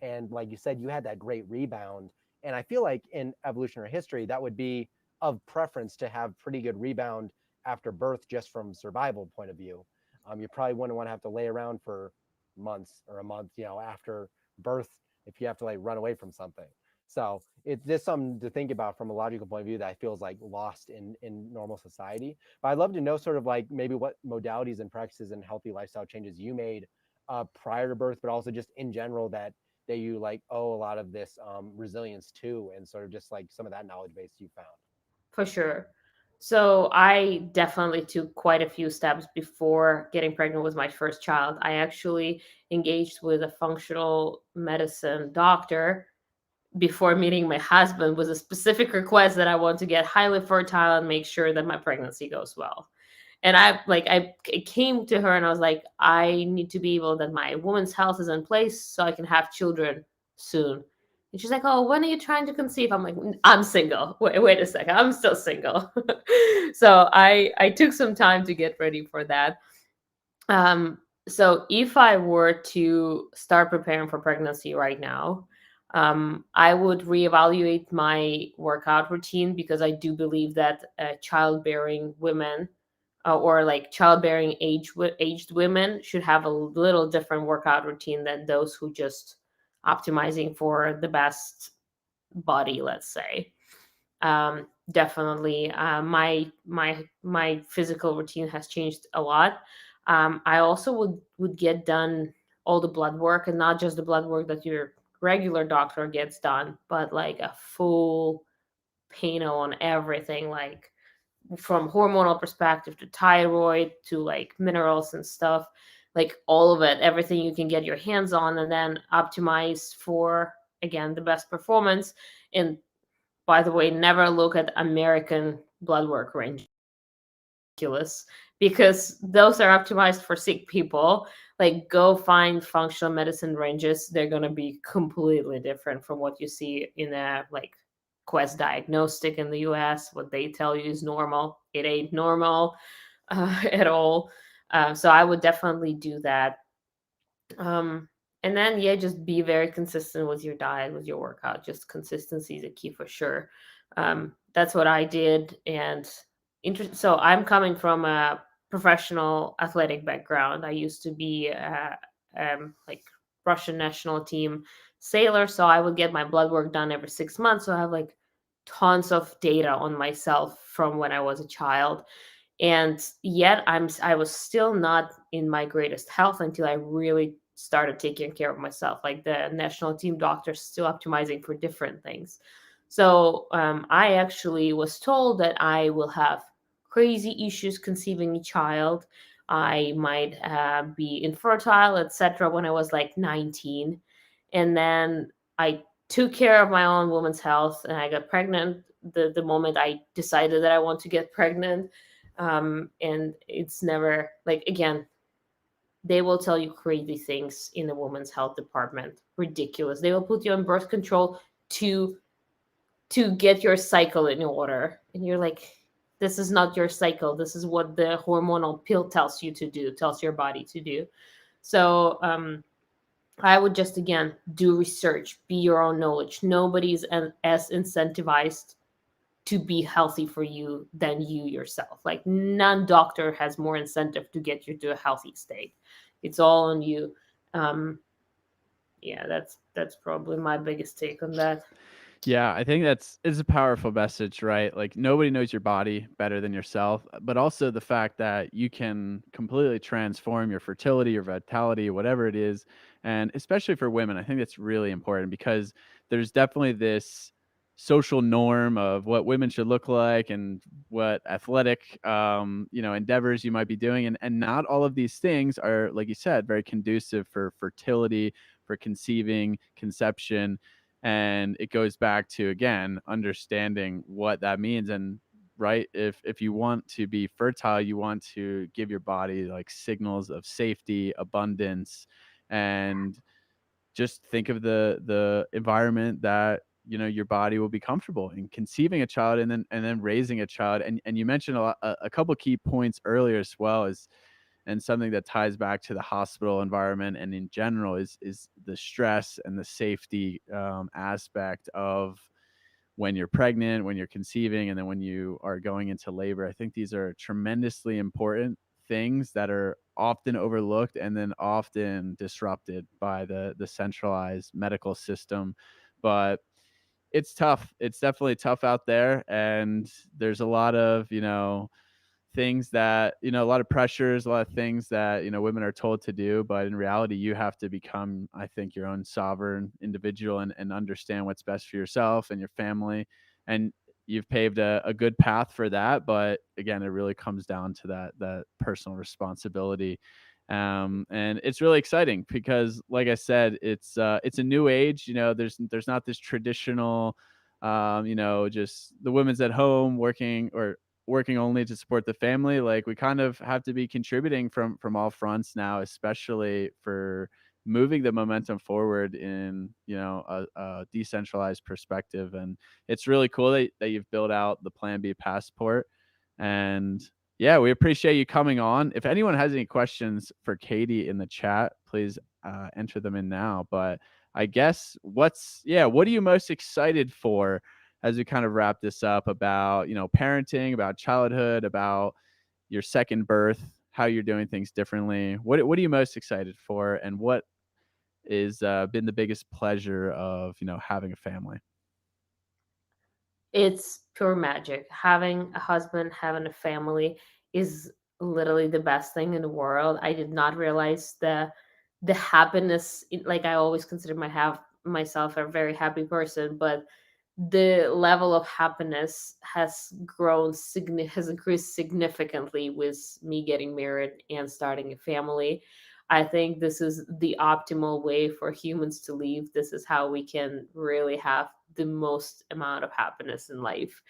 And like you said, you had that great rebound. And I feel like in evolutionary history, that would be of preference to have pretty good rebound after birth, just from survival point of view. You probably wouldn't want to have to lay around for months or a month, after birth, if you have to like run away from something. So it's just something to think about from a logical point of view that I feel is like lost in normal society. But I'd love to know sort of like maybe what modalities and practices and healthy lifestyle changes you made prior to birth, but also just in general that you like owe a lot of this resilience to, and sort of just like some of that knowledge base you found. For sure. So I definitely took quite a few steps before getting pregnant with my first child. I actually engaged with a functional medicine doctor before meeting my husband with a specific request that I want to get highly fertile and make sure that my pregnancy goes well. And I came to her and I was like, I need to be able that my woman's health is in place so I can have children soon. And she's like, oh, when are you trying to conceive? I'm like, I'm single. Wait a second, I'm still single. So I took some time to get ready for that. So if I were to start preparing for pregnancy right now, I would reevaluate my workout routine because I do believe that childbearing women or like childbearing aged women should have a little different workout routine than those who just optimizing for the best body, let's say. Definitely, my physical routine has changed a lot. I also would get done all the blood work, and not just the blood work that your regular doctor gets done, but like a full panel on everything, like from hormonal perspective to thyroid to like minerals and stuff, like all of it, everything you can get your hands on, and then optimize for again the best performance. And by the way, never look at American blood work range because those are optimized for sick people. Like, go find functional medicine ranges. They're going to be completely different from what you see in a like Quest Diagnostic in the US. What they tell you is normal. It ain't normal at all. So I would definitely do that. And then, yeah, just be very consistent with your diet, with your workout. Just consistency is a key for sure. That's what I did. And so I'm coming from a professional athletic background. I used to be like Russian national team sailor. So I would get my blood work done every 6 months. So I have like tons of data on myself from when I was a child. And yet I was still not in my greatest health until I really started taking care of myself. Like the national team doctors still optimizing for different things. So I actually was told that I will have crazy issues conceiving a child. I might be infertile, etc. when I was like 19. And then I took care of my own woman's health and I got pregnant the moment I decided that I want to get pregnant. And it's never like, again, they will tell you crazy things in the women's health department, ridiculous. They will put you on birth control to get your cycle in order, and you're like, this is not your cycle. This is what the hormonal pill tells you to do, tells your body to do. So I would just again do research, be your own knowledge. Nobody's as incentivized to be healthy for you than you yourself. Like, none doctor has more incentive to get you to a healthy state. It's all on you. Yeah, that's probably my biggest take on that. Yeah, I think it's a powerful message, right? Like, nobody knows your body better than yourself, but also the fact that you can completely transform your fertility, your vitality, whatever it is. And especially for women, I think that's really important because there's definitely this social norm of what women should look like and what athletic endeavors you might be doing, and not all of these things are, like you said, very conducive for fertility, for conceiving, conception. And it goes back to, again, understanding what that means. And right, if you want to be fertile, you want to give your body like signals of safety, abundance, and just think of the environment that your body will be comfortable in conceiving a child, and then raising a child. And you mentioned a couple key points earlier as well, as and something that ties back to the hospital environment and in general is the stress and the safety aspect of when you're pregnant, when you're conceiving, and then when you are going into labor. I think these are tremendously important things that are often overlooked and then often disrupted by the centralized medical system. But it's tough. It's definitely tough out there, and there's a lot of, things that, a lot of pressures, a lot of things that, women are told to do, but in reality you have to become, I think, your own sovereign individual, and understand what's best for yourself and your family. And you've paved a good path for that, but again, it really comes down to that personal responsibility. And it's really exciting because, like I said, it's a new age. There's not this traditional, just the women's at home working, or working only to support the family. Like, we kind of have to be contributing from all fronts now, especially for moving the momentum forward in, a decentralized perspective. And it's really cool that you've built out the Plan B passport. And yeah, we appreciate you coming on. If anyone has any questions for Katie in the chat, please enter them in now. But I guess what are you most excited for as we kind of wrap this up, about, parenting, about childhood, about your second birth, how you're doing things differently? What are you most excited for, and what is been the biggest pleasure of, having a family? It's pure magic. Having a husband, having a family is literally the best thing in the world. I did not realize the happiness. Like, I always consider myself a very happy person, but the level of happiness has increased significantly with me getting married and starting a family. I think this is the optimal way for humans to live. This is how we can really have the most amount of happiness in life.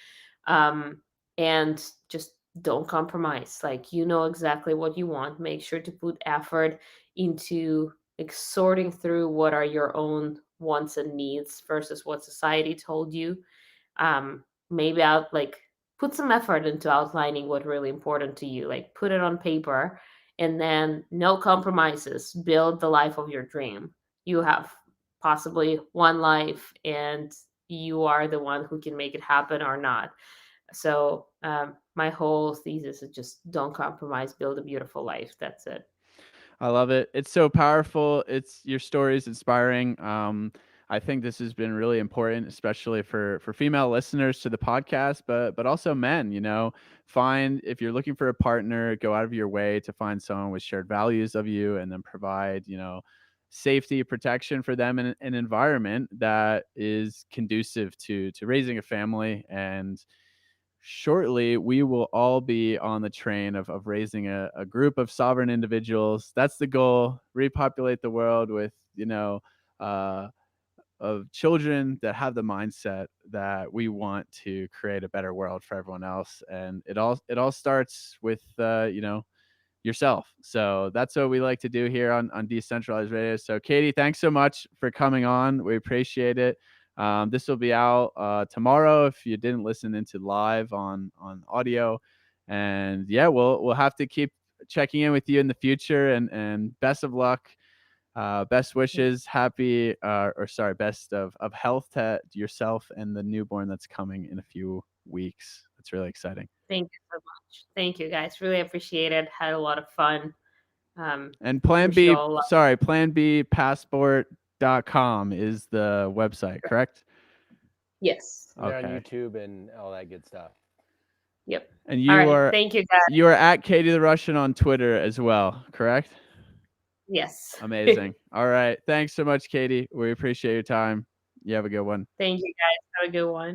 um, and just don't compromise. Like, you know exactly what you want. Make sure to put effort into, like, sorting through what are your own wants and needs versus what society told you. Maybe out like put some effort into outlining what really important to you. Like, put it on paper, and then no compromises. Build the life of your dream. You have possibly one life, and you are the one who can make it happen or not. So my whole thesis is just don't compromise, build a beautiful life. That's it. I love it. It's so powerful. Your story is inspiring. I think this has been really important, especially for female listeners to the podcast, but also men. Find, if you're looking for a partner, go out of your way to find someone with shared values of you, and then provide, safety, protection for them in an environment that is conducive to raising a family. And shortly we will all be on the train of raising a group of sovereign individuals. That's the goal: repopulate the world with, uh, of children that have the mindset that we want to create a better world for everyone else. And it all starts with, yourself. So that's what we like to do here on Decentralized Radio. So Katie, thanks so much for coming on. We appreciate it. This will be out tomorrow if you didn't listen into live on audio. And yeah, we'll have to keep checking in with you in the future. And best of luck. Best wishes, best of health to yourself and the newborn that's coming in a few weeks. It's really exciting. Thank you so much. Thank you, guys. Really appreciate it. Had a lot of fun. And Plan Wish you B, all luck. sorry, planbpassport.com is the website, correct? Yes. They're on Okay. YouTube and all that good stuff. Yep. And All you right. are Thank you, guys. you are at Katie the Russian on Twitter as well, correct? Yes. Amazing. All right. Thanks so much, Katie. We appreciate your time. You have a good one. Thank you, guys. Have a good one.